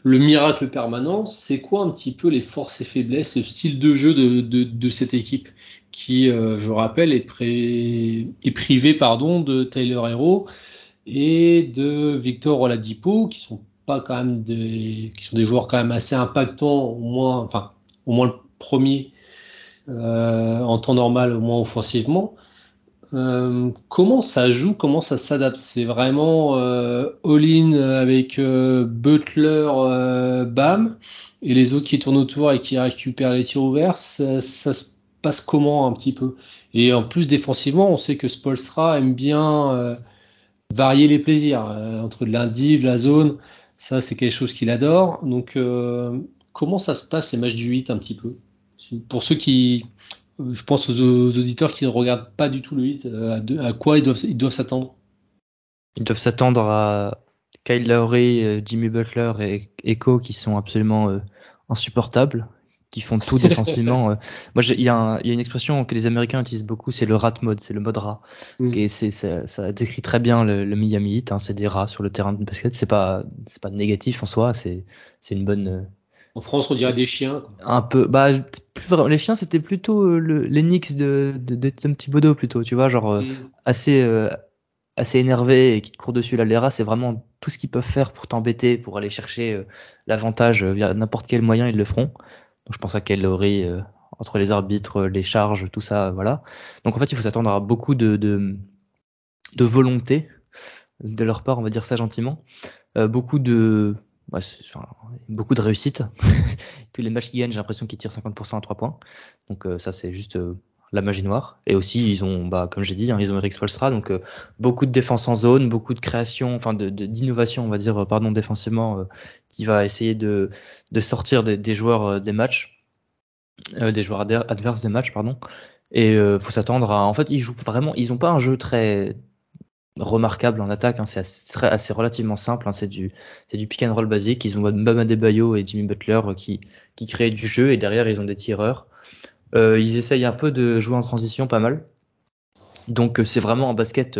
miracle permanent, c'est quoi un petit peu les forces et faiblesses, le style de jeu de cette équipe qui, je rappelle, est privé de Tyler Herro et de Victor Oladipo, qui sont pas quand même qui sont des joueurs quand même assez impactants, au moins le premier en temps normal, au moins offensivement. Comment ça joue, comment ça s'adapte? C'est vraiment all-in avec Butler, Bam, et les autres qui tournent autour et qui récupèrent les tirs ouverts. Ça se passe comment un petit peu? Et en plus défensivement, on sait que Spoelstra aime bien varier les plaisirs entre de l'indiv, la zone. Ça, c'est quelque chose qu'il adore. Donc, comment ça se passe les matchs du 8 un petit peu? Pour ceux qui, je pense aux auditeurs qui ne regardent pas du tout le 8, à quoi ils doivent s'attendre? Ils doivent s'attendre à Kyle Lowry, Jimmy Butler et Echo qui sont absolument insupportables, qui font tout défensivement. Moi, il y a une expression que les Américains utilisent beaucoup, c'est le rat mode, c'est le mode rat. Et ça décrit très bien le Miami Heat. Hein, c'est des rats sur le terrain de basket. C'est pas négatif en soi, c'est une bonne En France, on dirait des chiens, quoi. Un peu. Bah, les chiens, c'était plutôt les Knicks de Tom Thibodeau, plutôt, tu vois, genre assez énervé et qui te court dessus. Là, les rats, c'est vraiment tout ce qu'ils peuvent faire pour t'embêter, pour aller chercher l'avantage via n'importe quel moyen, ils le feront. Donc, je pense à Kyle Lowry, entre les arbitres, les charges, tout ça, voilà. Donc, en fait, il faut s'attendre à beaucoup de volonté de leur part, on va dire ça gentiment. Beaucoup de réussite. Tous les matchs qu'ils gagnent, j'ai l'impression qu'ils tirent 50% à 3 points. Donc ça, c'est juste la magie noire. Et aussi, ils ont, comme j'ai dit, ils ont Eric Spoelstra, donc beaucoup de défense en zone, beaucoup de création, enfin d'innovation, on va dire, défensivement, qui va essayer de sortir des joueurs des matchs, des joueurs adverses des matchs, pardon. Et faut s'attendre à, en fait, ils jouent vraiment, ils ont pas un jeu très remarquable en attaque, c'est assez relativement simple, c'est du pick and roll basique. Ils ont Bam Adebayo et Jimmy Butler qui créent du jeu, et derrière ils ont des tireurs. Ils essayent un peu de jouer en transition pas mal, donc c'est vraiment un basket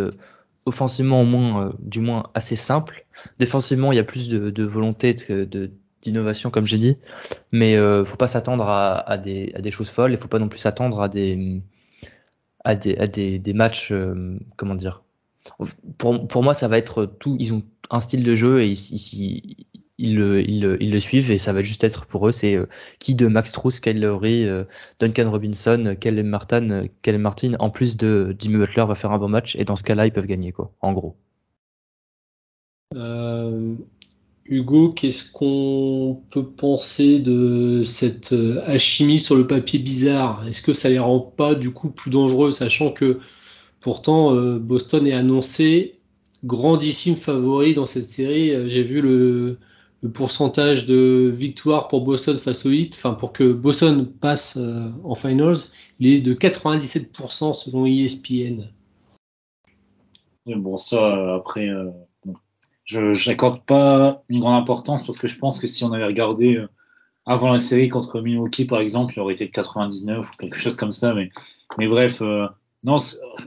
offensivement au moins du moins assez simple. Défensivement il y a plus de volonté d'innovation, comme j'ai dit, mais faut pas s'attendre à des choses folles. Il faut pas non plus s'attendre à des matchs, comment dire. Pour moi, ça va être tout. Ils ont un style de jeu et ils le suivent, et ça va juste être pour eux, c'est qui de Max Strus, Kyle Lowry, Duncan Robinson, Caleb Martin, en plus de Jimmy Butler, va faire un bon match, et dans ce cas-là, ils peuvent gagner, quoi, en gros. Hugo, qu'est-ce qu'on peut penser de cette alchimie sur le papier bizarre? Est-ce que ça les rend pas du coup plus dangereux, sachant que pourtant, Boston est annoncé grandissime favori dans cette série. J'ai vu le pourcentage de victoire pour Boston face au Heat, enfin pour que Boston passe en finals, il est de 97% selon ESPN. Bon, ça, après, je n'accorde pas une grande importance, parce que je pense que si on avait regardé avant la série contre Milwaukee, par exemple, il aurait été de 99 ou quelque chose comme ça. Mais bref, non,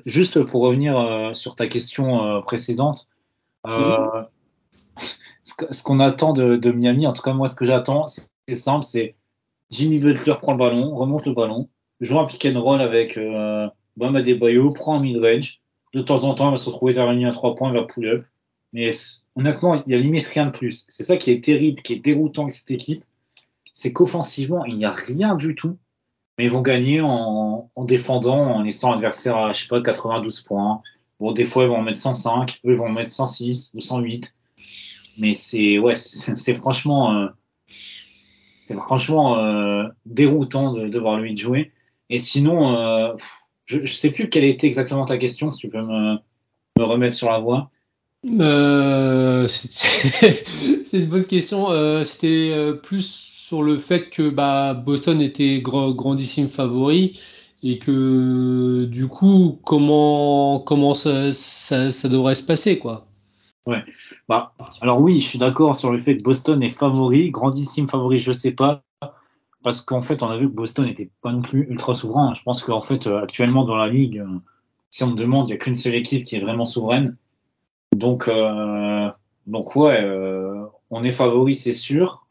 juste pour revenir sur ta question précédente, ce qu'on attend de Miami, en tout cas moi ce que j'attends, c'est simple, c'est Jimmy Butler prend le ballon, remonte le ballon, joue un pick and roll avec Bam Adebayo, prend un mid-range, de temps en temps il va se retrouver vers la ligne à 3 points, il va pull-up, mais honnêtement il y a limite rien de plus. C'est ça qui est terrible, qui est déroutant avec cette équipe, c'est qu'offensivement il n'y a rien du tout, mais ils vont gagner en défendant, en laissant l'adversaire à, je sais pas, 92 points. Bon, des fois ils vont en mettre 105, eux ils vont en mettre 106 ou 108. Mais c'est franchement déroutant de voir lui jouer. Et sinon, je sais plus quelle était exactement ta question, si tu peux me remettre sur la voie. C'est une bonne question. C'était plus sur le fait que Boston était grandissime favori, et que du coup comment ça devrait se passer, quoi. Ouais. Alors oui, je suis d'accord sur le fait que Boston est favori, grandissime favori, je sais pas, parce qu'en fait, on a vu que Boston n'était pas non plus ultra souverain. Je pense qu'en fait, actuellement dans la ligue, si on me demande, il n'y a qu'une seule équipe qui est vraiment souveraine. Donc ouais, on est favori, c'est sûr.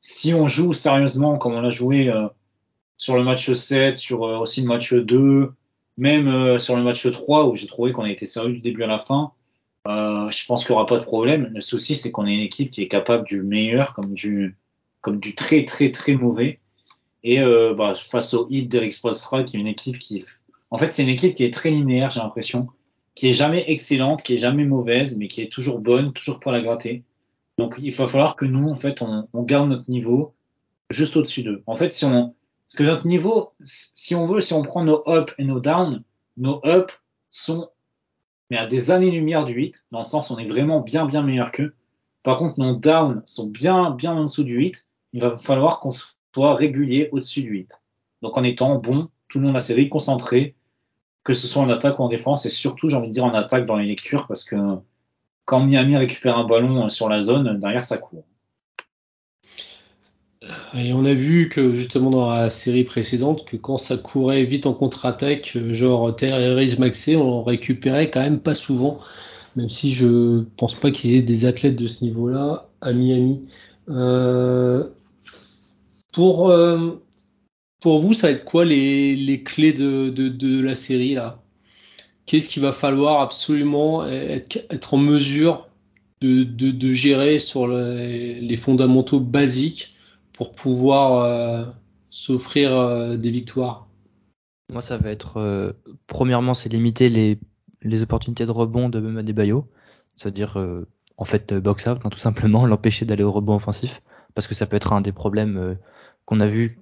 Si on joue sérieusement, comme on l'a joué sur le match 7, sur aussi le match 2, même sur le match 3, où j'ai trouvé qu'on a été sérieux du début à la fin, je pense qu'il n'y aura pas de problème. Le souci, c'est qu'on est une équipe qui est capable du meilleur comme du très très très mauvais. Et face au Heat d'Eric Spoelstra, qui est une équipe en fait, c'est une équipe qui est très linéaire, j'ai l'impression, qui est jamais excellente, qui est jamais mauvaise, mais qui est toujours bonne, toujours pour la gratter. Donc il va falloir que nous, en fait, on garde notre niveau juste au-dessus d'eux. En fait, parce que notre niveau, si on prend nos ups et nos downs, nos ups sont mais à des années-lumière du 8, dans le sens où on est vraiment bien bien meilleur qu'eux. Par contre, nos downs sont bien bien en dessous du 8. Il va falloir qu'on soit régulier au-dessus du 8. Donc en étant bon, tout le monde a ses série, concentré, que ce soit en attaque ou en défense, et surtout, j'ai envie de dire, en attaque dans les lectures, parce que quand Miami récupère un ballon sur la zone, derrière ça court. Et on a vu que justement dans la série précédente, que quand ça courait vite en contre-attaque, genre Tyrese Maxey, on récupérait quand même pas souvent, même si je pense pas qu'ils aient des athlètes de ce niveau-là à Miami. Pour vous, ça va être quoi les clés de la série là? Qu'est-ce qu'il va falloir absolument être en mesure de gérer sur les fondamentaux basiques pour pouvoir s'offrir des victoires? Moi, ça va être premièrement, c'est limiter les opportunités de rebond de Bam Adebayo, c'est-à-dire en fait box out, hein, tout simplement, l'empêcher d'aller au rebond offensif, parce que ça peut être un des problèmes qu'on a vu,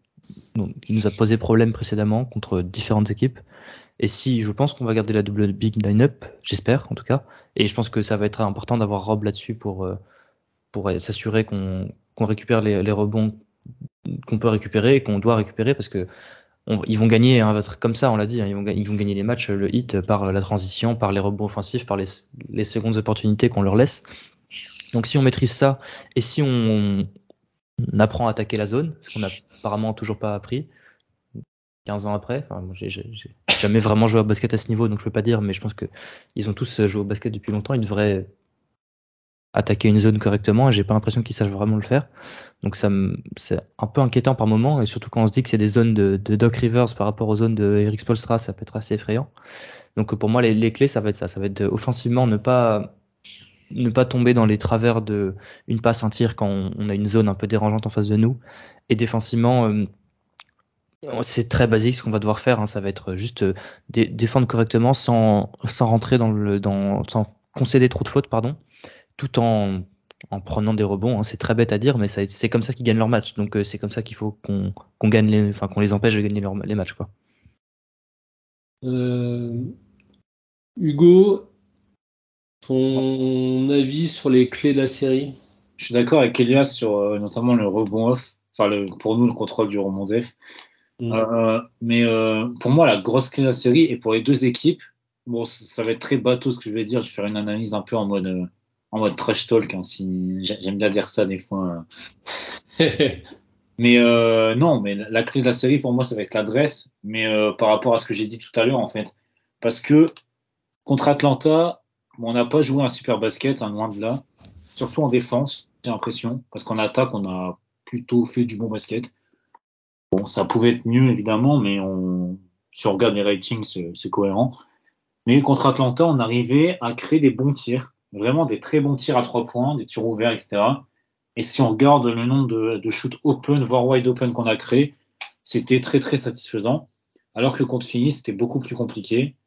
qui nous a posé problème précédemment contre différentes équipes. Et si je pense qu'on va garder la double big line-up, j'espère en tout cas, et je pense que ça va être important d'avoir Rob là-dessus pour s'assurer qu'on récupère les rebonds qu'on peut récupérer et qu'on doit récupérer, parce que ils vont gagner comme ça, on l'a dit, hein, ils vont gagner les matchs, le hit, par la transition, par les rebonds offensifs, par les secondes opportunités qu'on leur laisse. Donc si on maîtrise ça, et si on apprend à attaquer la zone, ce qu'on n'a apparemment toujours pas appris, 15 ans après, enfin, moi, j'ai jamais vraiment joué au basket à ce niveau, donc je peux pas dire, mais je pense que ils ont tous joué au basket depuis longtemps, ils devraient attaquer une zone correctement, et j'ai pas l'impression qu'ils savent vraiment le faire. Donc c'est un peu inquiétant par moment, et surtout quand on se dit que c'est des zones de Doc Rivers par rapport aux zones de Eric Spoelstra, ça peut être assez effrayant. Donc pour moi, les clés, ça va être ça va être offensivement ne pas tomber dans les travers de une passe, un tir quand on a une zone un peu dérangeante en face de nous, et défensivement, c'est très basique ce qu'on va devoir faire, hein. Ça va être juste défendre correctement sans rentrer sans concéder trop de fautes, pardon, tout en prenant des rebonds, hein. C'est très bête à dire, mais c'est comme ça qu'ils gagnent leur match. Donc c'est comme ça qu'il faut qu'on gagne qu'on les empêche de gagner les matchs, quoi. Hugo, ton avis sur les clés de la série? Je suis d'accord avec Elias sur notamment le rebond off, pour nous le contrôle du rebond def. Mais pour moi, la grosse clé de la série, et pour les deux équipes, bon, ça va être très bateau ce que je vais dire, je vais faire une analyse un peu en mode trash talk, hein, si j'aime bien dire ça des fois. Mais non, mais la clé de la série pour moi, ça va être l'adresse, mais par rapport à ce que j'ai dit tout à l'heure en fait, parce que contre Atlanta, on n'a pas joué un super basket, hein, loin de là, surtout en défense, j'ai l'impression, parce qu'en attaque, on a plutôt fait du bon basket. Bon, ça pouvait être mieux évidemment, mais si on regarde les ratings, c'est cohérent. Mais contre Atlanta, on arrivait à créer des bons tirs, vraiment des très bons tirs à 3 points, des tirs ouverts, etc. Et si on regarde le nombre de shoots open, voire wide open qu'on a créé, c'était très très satisfaisant. Alors que contre Phoenix, c'était beaucoup plus compliqué.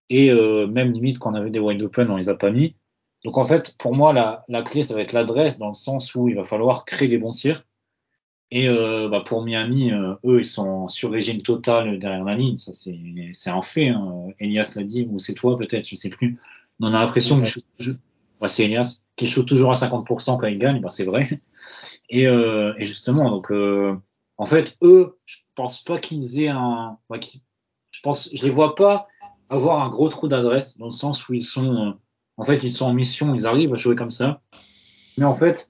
Et même limite, quand on avait des wide open, on les a pas mis. Donc en fait, pour moi, la clé, ça va être l'adresse, dans le sens où il va falloir créer des bons tirs. Et pour Miami, eux, ils sont en sur-régime total derrière la ligne. Ça, c'est un fait, hein. Elias l'a dit, ou c'est toi peut-être, je sais plus. On a l'impression que c'est Elias qui shoot toujours à 50% quand il gagne. Ben, c'est vrai. Et justement, donc en fait, eux, je pense pas qu'ils aient je les vois pas avoir un gros trou d'adresse, dans le sens où ils sont en mission, ils arrivent à jouer comme ça. Mais en fait,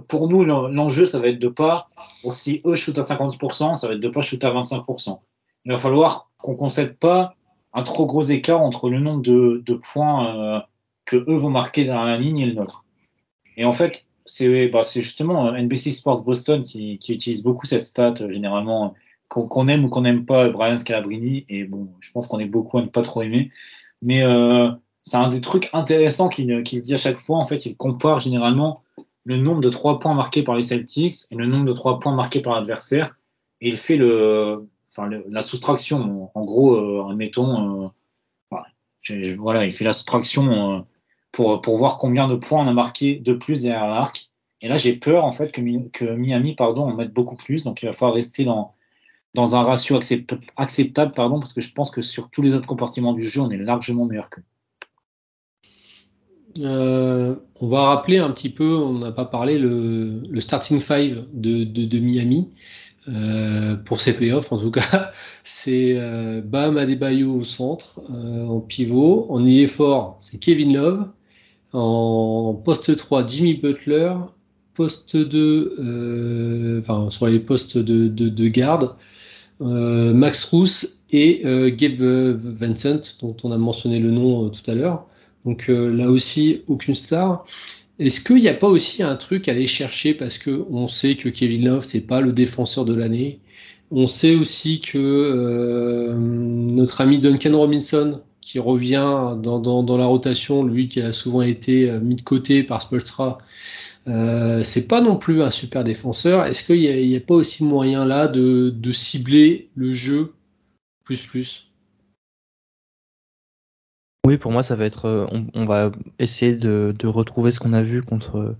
pour nous, l'enjeu, ça va être de pas, si eux shootent à 50%, ça va être de pas shooter à 25%. Il va falloir qu'on concède pas un trop gros écart entre le nombre de points que eux vont marquer dans la ligne et le nôtre. Et en fait, c'est justement NBC Sports Boston qui utilise beaucoup cette stat, généralement, qu'on aime ou qu'on n'aime pas Brian Scalabrine, et bon, je pense qu'on est beaucoup à ne pas trop aimer, mais c'est un des trucs intéressants qu'il dit à chaque fois. En fait, il compare généralement le nombre de 3 points marqués par les Celtics et le nombre de 3 points marqués par l'adversaire, et il fait la soustraction. En gros, admettons, il fait la soustraction pour voir combien de points on a marqué de plus derrière l'arc. Et là, j'ai peur en fait que Miami, en mette beaucoup plus. Donc, il va falloir rester dans un ratio acceptable, parce que je pense que sur tous les autres compartiments du jeu, on est largement meilleur qu'eux. On va rappeler un petit peu, on n'a pas parlé, le starting five de Miami pour ces playoffs en tout cas. C'est Bam Adebayo au centre, en pivot. En ailier fort, c'est Kevin Love. En poste 3, Jimmy Butler. Poste 2, sur les postes de garde, Max Strus et Gabe Vincent, dont on a mentionné le nom tout à l'heure. Donc là aussi, aucune star. Est-ce qu'il n'y a pas aussi un truc à aller chercher parce que on sait que Kevin Love c'est pas le défenseur de l'année. On sait aussi que notre ami Duncan Robinson qui revient dans la rotation, lui qui a souvent été mis de côté par Spoelstra, c'est pas non plus un super défenseur. Est-ce qu'il y a pas aussi moyen là de cibler le jeu plus? Oui, pour moi, ça va être. On va essayer de retrouver ce qu'on a vu contre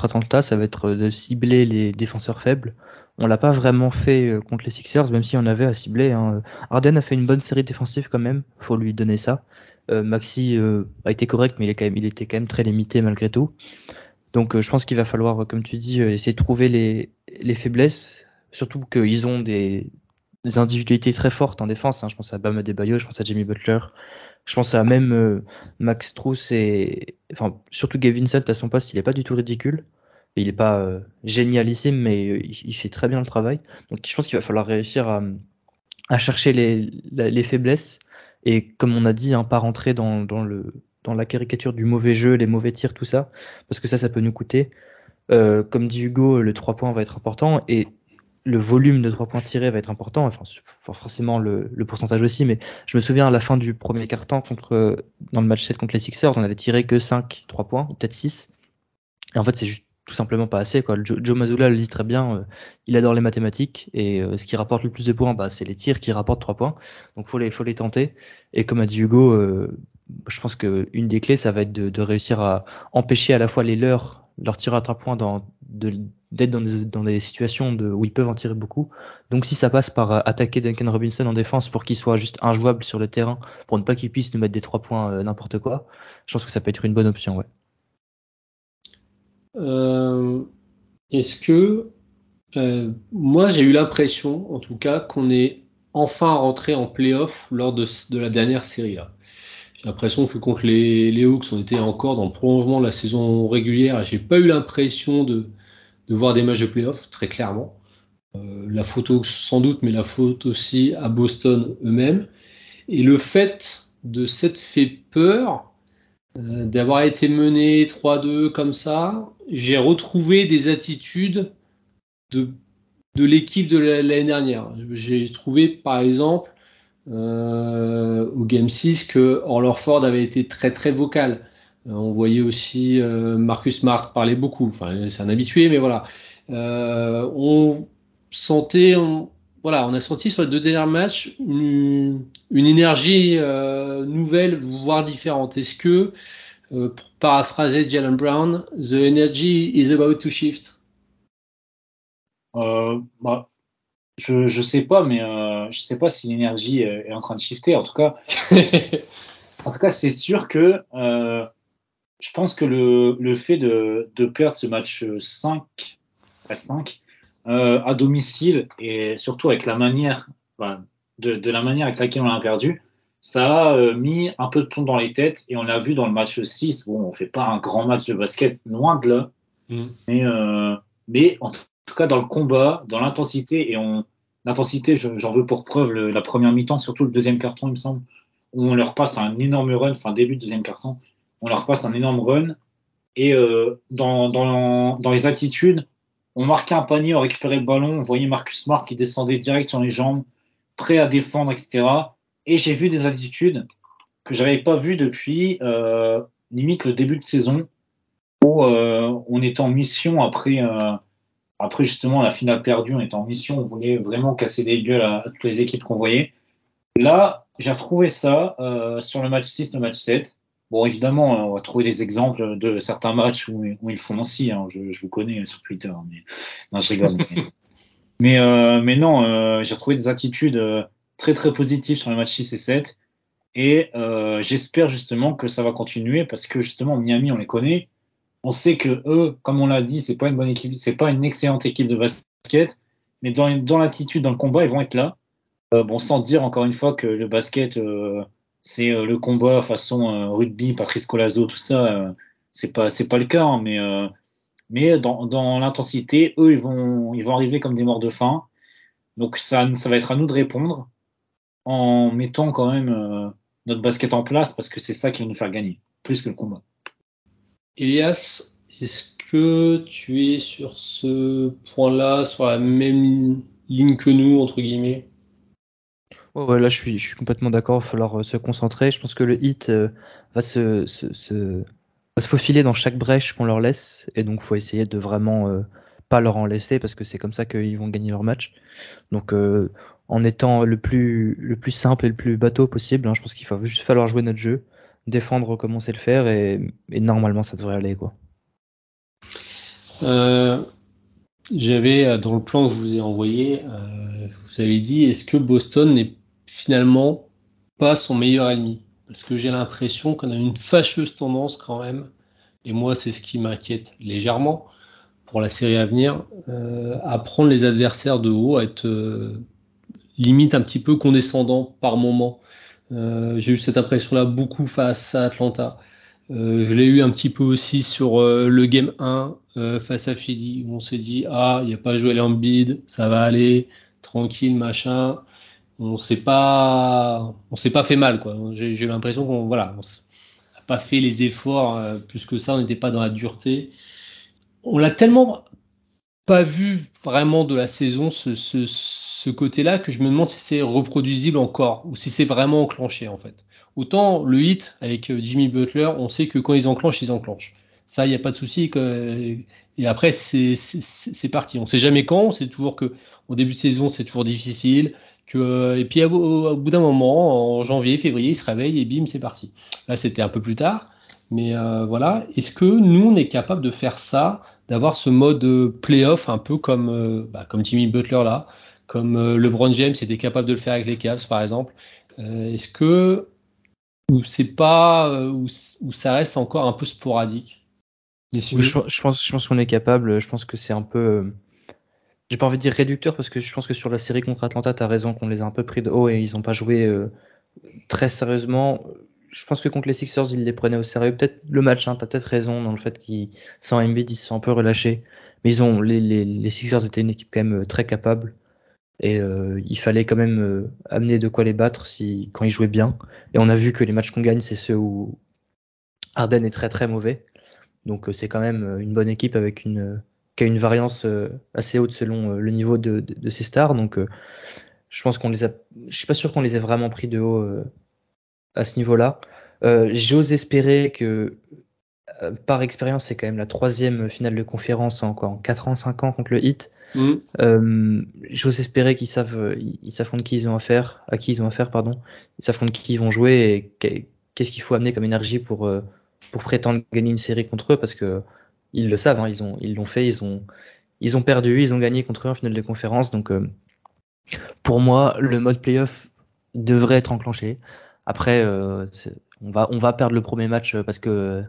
Atlanta. Ça va être de cibler les défenseurs faibles. On l'a pas vraiment fait contre les Sixers, même si on avait à cibler. Hein. Harden a fait une bonne série défensive quand même. Faut lui donner ça. Maxi a été correct, mais il était quand même très limité malgré tout. Donc, je pense qu'il va falloir, comme tu dis, essayer de trouver les faiblesses. Surtout qu'ils ont des individualités très fortes en défense. Hein. Je pense à Bam Adebayo, je pense à Jimmy Butler. Je pense à même Max Strus et enfin surtout Gabe Vincent à son poste, il est pas du tout ridicule. Il est pas génialissime, mais il fait très bien le travail. Donc je pense qu'il va falloir réussir à chercher les faiblesses et comme on a dit, hein, pas rentrer dans la caricature du mauvais jeu, les mauvais tirs, tout ça, parce que ça peut nous coûter. Comme dit Hugo, le 3 points va être important et le volume de 3 points tirés va être important, enfin forcément le pourcentage aussi, mais je me souviens à la fin du premier quart-temps dans le match 7 contre les Sixers, on avait tiré que 5 3 points, ou peut-être 6. Et en fait, c'est juste tout simplement pas assez, quoi. Joe Mazzulla le dit très bien, il adore les mathématiques et ce qui rapporte le plus de points, c'est les tirs qui rapportent 3 points. Donc faut les tenter. Et comme a dit Hugo, je pense que une des clés, ça va être de réussir à empêcher à la fois leurs tirs à 3 points d'être dans des situations où ils peuvent en tirer beaucoup. Donc si ça passe par attaquer Duncan Robinson en défense pour qu'il soit juste injouable sur le terrain, pour ne pas qu'il puisse nous mettre des 3 points n'importe quoi, je pense que ça peut être une bonne option, ouais. Est-ce que moi j'ai eu l'impression en tout cas qu'on est enfin rentré en play-off lors de la dernière série là. J'ai l'impression que contre les Hawks on était encore dans le prolongement de la saison régulière et j'ai pas eu l'impression de voir des matchs de play-off très clairement. La faute sans doute mais la faute aussi à Boston eux-mêmes et le fait de s'être fait peur d'avoir été mené 3-2 comme ça, j'ai retrouvé des attitudes de l'équipe de l'année dernière. J'ai trouvé par exemple au Game 6 que Horford avait été très très vocal. On voyait aussi Marcus Smart parler beaucoup. Enfin, c'est un habitué, mais voilà. On a senti sur les 2 derniers matchs une énergie nouvelle, voire différente. Est-ce que, pour paraphraser Jaylen Brown, the energy is about to shift? Je sais pas, mais je sais pas si l'énergie est en train de shifter. En tout cas, c'est sûr que je pense que le fait de perdre ce match 5 à 5 à domicile et surtout avec la manière, de la manière avec laquelle on l'a perdu, ça a mis un peu de plomb dans les têtes et on l'a vu dans le match 6. Bon, on fait pas un grand match de basket, loin de là, mais en tout cas dans le combat, dans l'intensité l'intensité, j'en veux pour preuve la première mi-temps, surtout le deuxième quart-temps, il me semble, où on leur passe un énorme run, début de deuxième quart-temps, on leur passe un énorme run et dans les attitudes, on marquait un panier, on récupérait le ballon, on voyait Marcus Smart qui descendait direct sur les jambes, prêt à défendre, etc. Et j'ai vu des attitudes que j'avais pas vues depuis limite le début de saison où on était en mission après justement la finale perdue, on était en mission, on voulait vraiment casser les gueules à toutes les équipes qu'on voyait. Là, j'ai retrouvé ça sur le match 6, le match 7. Bon, évidemment, on va trouver des exemples de certains matchs où ils font aussi. Hein, je vous connais sur Twitter, mais non, je rigole. mais non, j'ai retrouvé des attitudes très très positives sur le match 6 et 7. Et j'espère justement que ça va continuer parce que justement Miami, on les connaît. On sait que eux, comme on l'a dit, c'est pas une bonne équipe, c'est pas une excellente équipe de basket, mais dans l'attitude, dans le combat, ils vont être là. Bon, sans dire encore une fois que le basket, c'est le combat façon rugby, Patrice Colazo, tout ça, c'est pas le cas, hein, mais dans l'intensité, eux, ils vont arriver comme des morts de faim. Donc ça va être à nous de répondre en mettant quand même notre basket en place parce que c'est ça qui va nous faire gagner, plus que le combat. Elias, est-ce que tu es sur ce point-là, sur la même ligne que nous, entre guillemets? Ouais, là, je suis complètement d'accord. Il va falloir se concentrer. Je pense que le Heat va se faufiler dans chaque brèche qu'on leur laisse. Et donc, faut essayer de vraiment pas leur en laisser parce que c'est comme ça qu'ils vont gagner leur match. Donc, en étant le plus simple et le plus bateau possible, je pense qu'il va juste falloir jouer notre jeu, défendre comme on sait le faire et normalement, ça devrait aller, quoi. J'avais dans le plan que je vous ai envoyé, vous avez dit, est-ce que Boston n'est finalement pas son meilleur ennemi? Parce que j'ai l'impression qu'on a une fâcheuse tendance quand même, et moi c'est ce qui m'inquiète légèrement pour la série à venir, à prendre les adversaires de haut, à être limite un petit peu condescendant par moment. J'ai eu cette impression-là beaucoup face à Atlanta. Je l'ai eu un petit peu aussi sur le Game 1 face à Philly, où on s'est dit, il n'y a pas Joel Embiid, ça va aller, tranquille, machin. On s'est pas fait mal, quoi. J'ai eu l'impression qu'on n'a pas fait les efforts plus que ça, on n'était pas dans la dureté. On l'a tellement pas vu vraiment de la saison, ce côté-là, que je me demande si c'est reproduisible encore, ou si c'est vraiment enclenché, en fait. Autant le hit avec Jimmy Butler, on sait que quand ils enclenchent. Ça, il n'y a pas de souci. Et après, c'est parti. On ne sait jamais quand. C'est toujours que au début de saison, c'est toujours difficile. Et puis au bout d'un moment, en janvier, février, il se réveille et bim, c'est parti. Là, c'était un peu plus tard. Mais voilà. Est-ce que nous, on est capable de faire ça, d'avoir ce mode playoff un peu comme Jimmy Butler là, comme LeBron James était capable de le faire avec les Cavs, par exemple? Est-ce que ou c'est pas où ça reste encore un peu sporadique? Oui, je pense qu'on est capable. Je pense que c'est un peu, j'ai pas envie de dire réducteur parce que je pense que sur la série contre Atlanta, t'as raison qu'on les a un peu pris de haut et ils ont pas joué très sérieusement. Je pense que contre les Sixers, ils les prenaient au sérieux. Peut-être le match, t'as peut-être raison dans le fait qu'ils, sans Embiid, ils se sont un peu relâchés. Mais les Sixers étaient une équipe quand même très capable. Et il fallait quand même amener de quoi les battre quand ils jouaient bien. Et on a vu que les matchs qu'on gagne, c'est ceux où Harden est très très mauvais. Donc c'est quand même une bonne équipe avec qui a une variance assez haute selon le niveau de ses stars. Donc je pense je suis pas sûr qu'on les ait vraiment pris de haut à ce niveau-là. J'ose espérer que par expérience, c'est quand même la 3e finale de conférence en 4 ans, 5 ans contre le Heat. J'ose espérer qu'ils savent contre qui ils ont affaire, à qui ils ont affaire, pardon. Ils savent contre qui ils vont jouer et qu'est-ce qu'il faut amener comme énergie pour prétendre gagner une série contre eux, parce que ils le savent, ils l'ont fait, ils ont perdu, ils ont gagné contre eux en finale de conférence. Donc pour moi, le mode playoff devrait être enclenché. Après, on va perdre le premier match parce que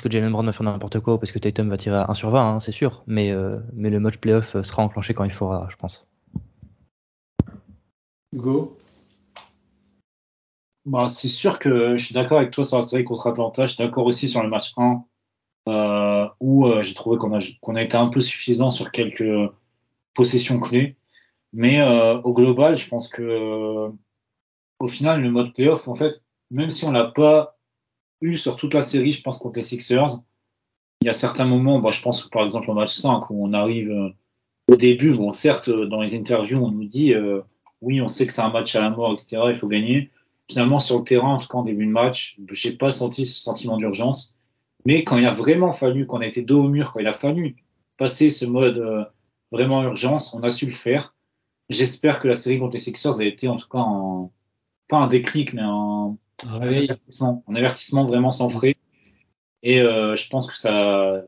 Jaylen Brown va faire n'importe quoi ou parce que Tatum va tirer à 1 sur 20, c'est sûr. Mais le match playoff sera enclenché quand il faudra, je pense. Go. C'est sûr que je suis d'accord avec toi sur la série contre Atlanta. Je suis d'accord aussi sur le match 1 où j'ai trouvé qu'on a été un peu suffisant sur quelques possessions clés. Mais au global, je pense que au final, le mode playoff, en fait, même si on l'a pas eu sur toute la série, je pense, contre les Sixers, il y a certains moments, je pense par exemple au match 5 où on arrive au début, certes, dans les interviews, on nous dit oui, on sait que c'est un match à la mort, etc., il faut gagner. Finalement, sur le terrain, en tout cas en début de match, j'ai pas senti ce sentiment d'urgence. Mais quand il a vraiment fallu, qu'on a été dos au mur, quand il a fallu passer ce mode vraiment urgence, on a su le faire. J'espère que la série contre les Sixers a été en tout cas pas un déclic, mais un avertissement vraiment sans frais. Et je pense que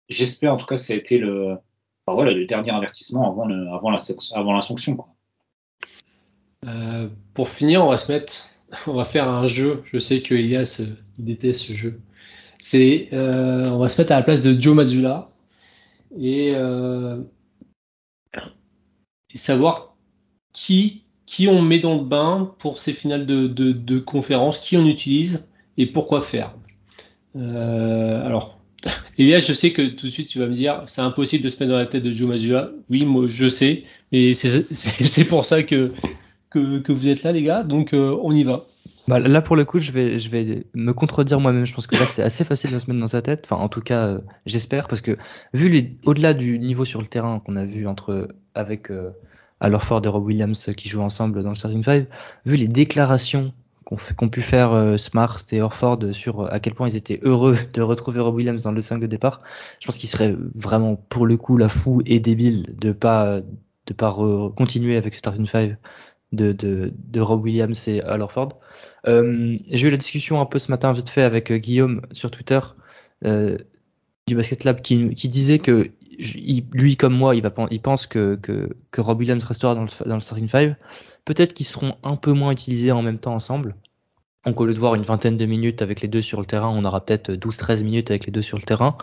j'espère en tout cas que ça a été le dernier avertissement avant la sanction, quoi. Pour finir, on va faire un jeu. Je sais que Elias déteste ce jeu. On va se mettre à la place de Joe Mazzulla et savoir qui on met dans le bain pour ces finales de conférence, qui on utilise et pourquoi faire. Alors, Elias, je sais que tout de suite tu vas me dire c'est impossible de se mettre dans la tête de Joe Mazzulla. Oui, moi je sais, mais c'est pour ça que vous êtes là, les gars. Donc on y va. Bah, là, pour le coup, je vais me contredire moi-même. Je pense que là, c'est assez facile de se mettre dans sa tête. Enfin, en tout cas, j'espère, parce que au-delà du niveau sur le terrain qu'on a vu avec Al Horford et Rob Williams qui jouent ensemble dans le starting five, vu les déclarations qu'ont pu faire Smart et Horford sur à quel point ils étaient heureux de retrouver Rob Williams dans le 5 de départ, je pense qu'il serait vraiment pour le coup la fou et débile de pas continuer avec ce starting five de Rob Williams et Al Horford. J'ai eu la discussion un peu ce matin vite fait avec Guillaume sur Twitter du Basket Lab qui disait que lui comme moi il pense que Rob Williams restera dans le starting five. Peut-être qu'ils seront un peu moins utilisés en même temps ensemble. Donc au lieu de voir une vingtaine de minutes avec les deux sur le terrain, on aura peut-être 12-13 minutes avec les deux sur le terrain,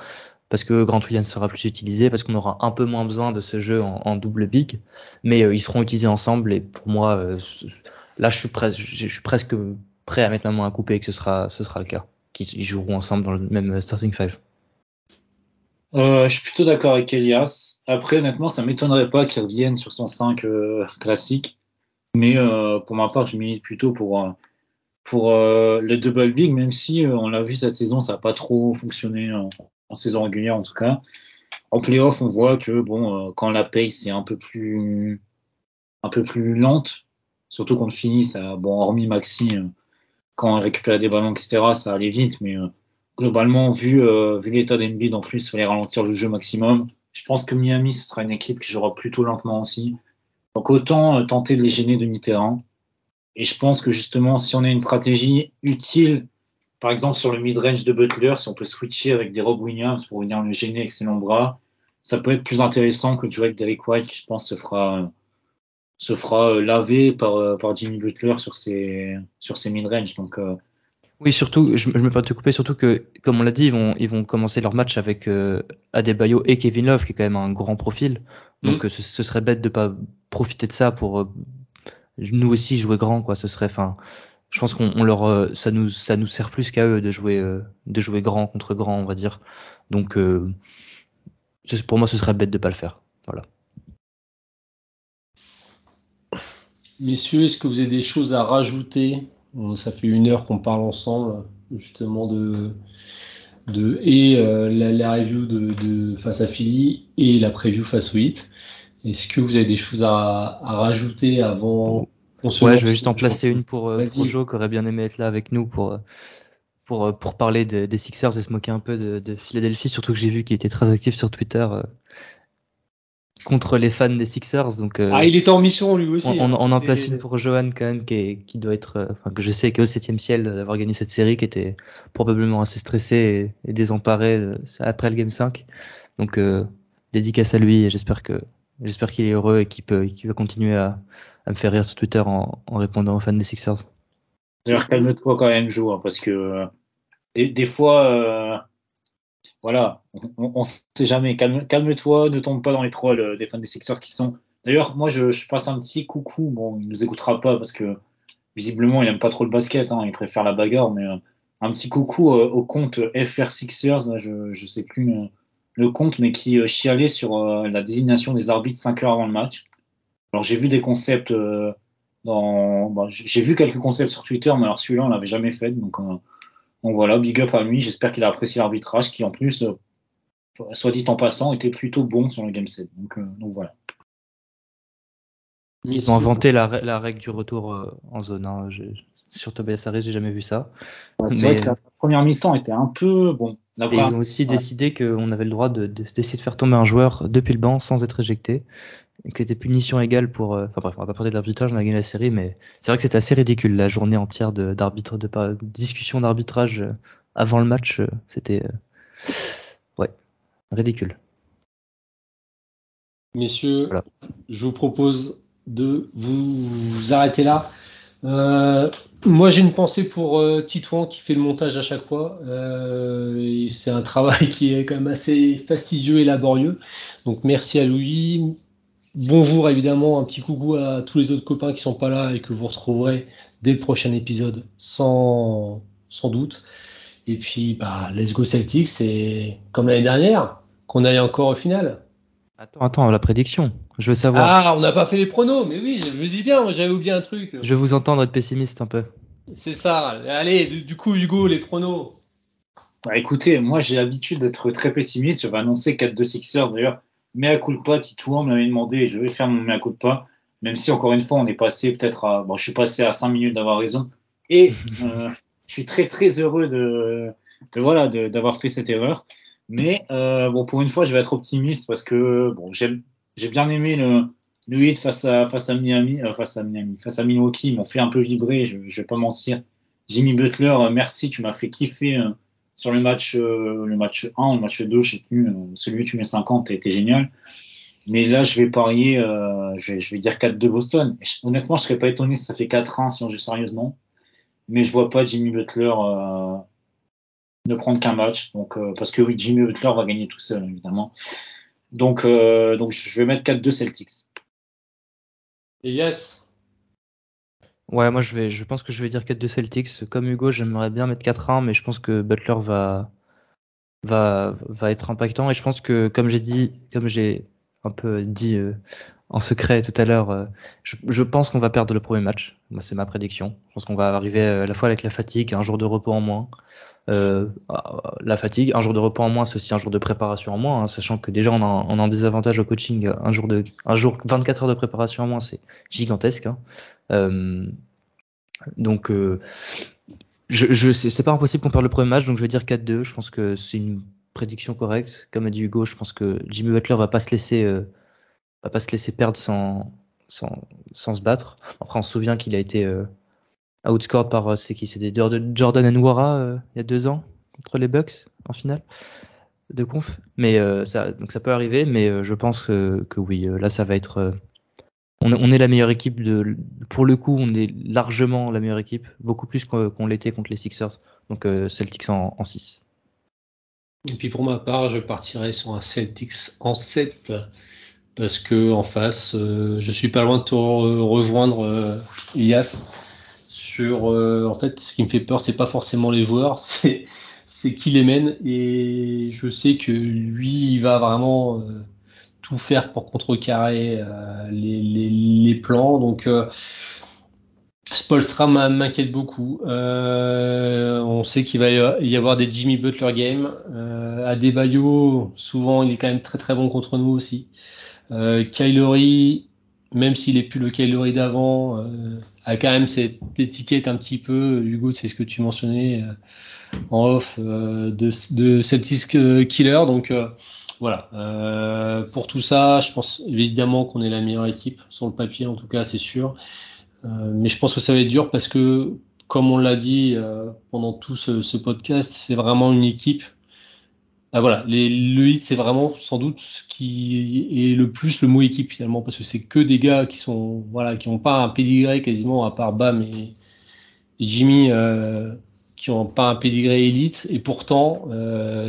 parce que Grant Williams sera plus utilisé, parce qu'on aura un peu moins besoin de ce jeu en double big, mais ils seront utilisés ensemble, et pour moi, là je suis presque prêt à mettre ma main à couper que ce sera le cas, qu'ils joueront ensemble dans le même starting five. Je suis plutôt d'accord avec Elias. Après, honnêtement, ça m'étonnerait pas qu'il revienne sur son 5 classique, mais pour ma part, je milite plutôt pour le double big, même si on l'a vu cette saison, ça n'a pas trop fonctionné en saison régulière en tout cas. En playoff, on voit que quand la pace est un peu plus lente, surtout quand on finit, ça, hormis Maxi, quand il récupère des ballons, etc., ça allait vite, mais globalement, vu l'état d'Embiid, en plus, il fallait ralentir le jeu maximum. Je pense que Miami, ce sera une équipe qui jouera plutôt lentement aussi. Donc autant tenter de les gêner de mi-terrain. Et je pense que justement, si on a une stratégie utile, par exemple sur le mid-range de Butler, si on peut switcher avec des Rob Williams pour venir le gêner avec ses longs bras, ça peut être plus intéressant que de jouer avec Derrick White, qui je pense se fera laver par Jimmy Butler sur ses mid-range. Donc oui, surtout, je me permets de te couper, surtout que, comme on l'a dit, ils vont commencer leur match avec Adebayo et Kevin Love, qui est quand même un grand profil. Donc ce serait bête de pas profiter de ça pour nous aussi jouer grand, quoi. Ce serait, je pense ça nous sert plus qu'à eux de jouer grand contre grand, on va dire. Donc pour moi, ce serait bête de pas le faire. Voilà. Messieurs, est-ce que vous avez des choses à rajouter? Ça fait 1 heure qu'on parle ensemble, justement la review de face à Philly et la preview face au Heat. Est-ce que vous avez des choses à rajouter avant qu'on se lance? Je vais juste en placer une pour Joe, qui aurait bien aimé être là avec nous pour parler des Sixers et se moquer un peu de Philadelphie, surtout que j'ai vu qu'il était très actif sur Twitter contre les fans des Sixers. Donc, il était en mission lui aussi. On en place une pour Johan quand même, qui doit être, que je sais, qui est au 7e ciel d'avoir gagné cette série, qui était probablement assez stressé et désemparé après le Game 5. Donc dédicace à lui, et j'espère qu'il est heureux et qu'il va continuer à me faire rire sur Twitter en répondant aux fans des Sixers. D'ailleurs, calme-toi quand même, Joe, parce que des fois, voilà, on sait jamais. Calme-toi, ne tombe pas dans les trolls des fans des Sixers qui sont. D'ailleurs, moi, je passe un petit coucou. Bon, il nous écoutera pas parce que visiblement, il aime pas trop le basket. Il préfère la bagarre, mais un petit coucou au compte FR Sixers. Là, je sais plus le compte, mais qui chialait sur la désignation des arbitres 5 heures avant le match. Alors, j'ai vu des concepts j'ai vu quelques concepts sur Twitter, mais alors celui-là, on l'avait jamais fait. Donc voilà, big up à lui. J'espère qu'il a apprécié l'arbitrage, qui en plus, soit dit en passant, était plutôt bon sur le Game 7. Donc voilà. Ils ont inventé la règle du retour en zone. Sur Tobias Harris, j'ai jamais vu ça. C'est vrai que la première mi-temps était un peu bon. Et ils ont aussi décidé qu'on avait le droit d'essayer de faire tomber un joueur depuis le banc sans être éjecté, et que c'était punition égale pour. Bref, on va pas parler de l'arbitrage, on a gagné la série, mais c'est vrai que c'était assez ridicule la journée entière de discussion d'arbitrage avant le match. C'était ridicule. Messieurs, voilà. Je vous propose de vous arrêter là. Moi, j'ai une pensée pour Titouan qui fait le montage à chaque fois. Et c'est un travail qui est quand même assez fastidieux et laborieux. Donc, merci à Louis. Bonjour, évidemment, un petit coucou à tous les autres copains qui sont pas là et que vous retrouverez dès le prochain épisode, sans doute. Et puis, let's go Celtics. C'est comme l'année dernière, qu'on aille encore au final. Attends, la prédiction. Je veux savoir. On n'a pas fait les pronos, mais oui, je me dis bien, j'avais oublié un truc. Je vais vous entendre être pessimiste un peu. C'est ça. Allez, du coup, Hugo, les pronos. Bah, écoutez, moi j'ai l'habitude d'être très pessimiste. Je vais annoncer 4-2 Sixers. D'ailleurs, mea culpa, Titouan m'avait demandé et je vais faire mon mea culpa. Même si encore une fois, on est passé peut-être à. Bon, je suis passé à 5 minutes d'avoir raison. Et je suis très très heureux d'avoir fait cette erreur. Mais bon, pour une fois, je vais être optimiste parce que bon, j'ai bien aimé le Heat face à Milwaukee. Ils m'ont fait un peu vibrer. Je vais pas mentir. Jimmy Butler, merci, tu m'as fait kiffer. Sur le match 1 ou le match 2, je sais plus, celui où tu mets 50, t'as été génial. Mais là, je vais parier, je vais dire 4-2 Boston. Honnêtement, je serais pas étonné si ça fait 4-1 si on joue sérieusement. Mais je vois pas Jimmy Butler ne prendre qu'un match. Donc, parce que oui, Jimmy Butler va gagner tout seul, évidemment. Donc je vais mettre 4-2 Celtics. Et yes. Ouais, moi je pense que je vais dire 4-2 Celtics. Comme Hugo, j'aimerais bien mettre 4-1, mais je pense que Butler va être impactant. Et je pense que, comme j'ai un peu dit en secret tout à l'heure, je pense qu'on va perdre le premier match. Moi, c'est ma prédiction. Je pense qu'on va arriver à la fois avec la fatigue, un jour de repos en moins. La fatigue, un jour de repos en moins, c'est aussi un jour de préparation en moins, hein, sachant que déjà on a un désavantage au coaching. Un jour 24 heures de préparation en moins, c'est gigantesque. Hein. Donc c'est pas impossible qu'on perde le premier match, donc je vais dire 4-2. Je pense que c'est une prédiction correcte. Comme a dit Hugo, je pense que Jimmy Butler va pas se laisser perdre sans se battre. Après, on se souvient qu'il a été outscored par c'était Jordan Nwora il y a 2 ans contre les Bucks en finale de conf. Mais donc ça peut arriver, mais je pense que oui, là ça va être. On est la meilleure équipe pour le coup, on est largement la meilleure équipe, beaucoup plus qu'on l'était contre les Sixers. Donc Celtics en 6. Et puis pour ma part, je partirai sur un Celtics en 7 parce que en face, je suis pas loin de te rejoindre, Elias. En fait, ce qui me fait peur, c'est pas forcément les joueurs, c'est qui les mène. Et je sais que lui, il va vraiment tout faire pour contrecarrer les plans. Donc, Spoelstra m'inquiète beaucoup. On sait qu'il va y avoir des Jimmy Butler games. Adebayo, souvent, il est quand même très très bon contre nous aussi. Kyle Lowry, même s'il est plus le Kyle Lowry d'avant, a quand même cette étiquette un petit peu, Hugo, c'est ce que tu mentionnais en off, de Celtics killer. Donc voilà. Pour tout ça, je pense évidemment qu'on est la meilleure équipe sur le papier, en tout cas, c'est sûr. Mais je pense que ça va être dur parce que, comme on l'a dit pendant tout ce podcast, c'est vraiment une équipe. Ah voilà, le hit, c'est vraiment sans doute ce qui est le plus le mot équipe finalement, parce que c'est que des gars qui n'ont pas un pédigré quasiment, à part Bam et Jimmy, qui n'ont pas un pédigré élite, et pourtant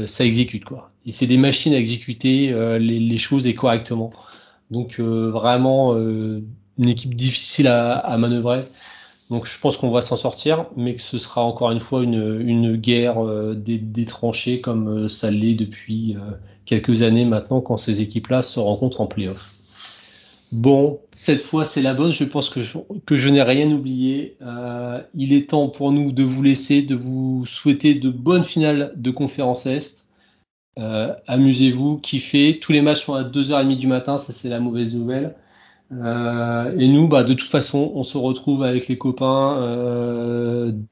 ça exécute quoi. Et c'est des machines à exécuter les choses et correctement. Donc vraiment une équipe difficile à manœuvrer. Donc je pense qu'on va s'en sortir, mais que ce sera encore une fois une guerre des tranchées comme ça l'est depuis quelques années maintenant quand ces équipes-là se rencontrent en play-off. Bon, cette fois c'est la bonne, je pense que je n'ai rien oublié. Il est temps pour nous de vous laisser, de vous souhaiter de bonnes finales de conférence Est. Amusez-vous, kiffez. Tous les matchs sont à 2h30 du matin, ça c'est la mauvaise nouvelle. Et nous, de toute façon, on se retrouve avec les copains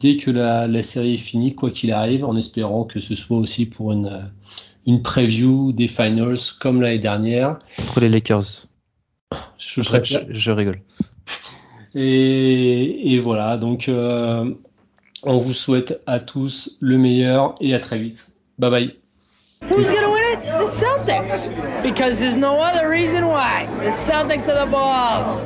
dès que la série est finie, quoi qu'il arrive, en espérant que ce soit aussi pour une preview des finals comme l'année dernière. Contre les Lakers. Je rigole. Et voilà, donc on vous souhaite à tous le meilleur et à très vite. Bye bye. Who's going to win it? The Celtics. Because there's no other reason why. The Celtics are the balls.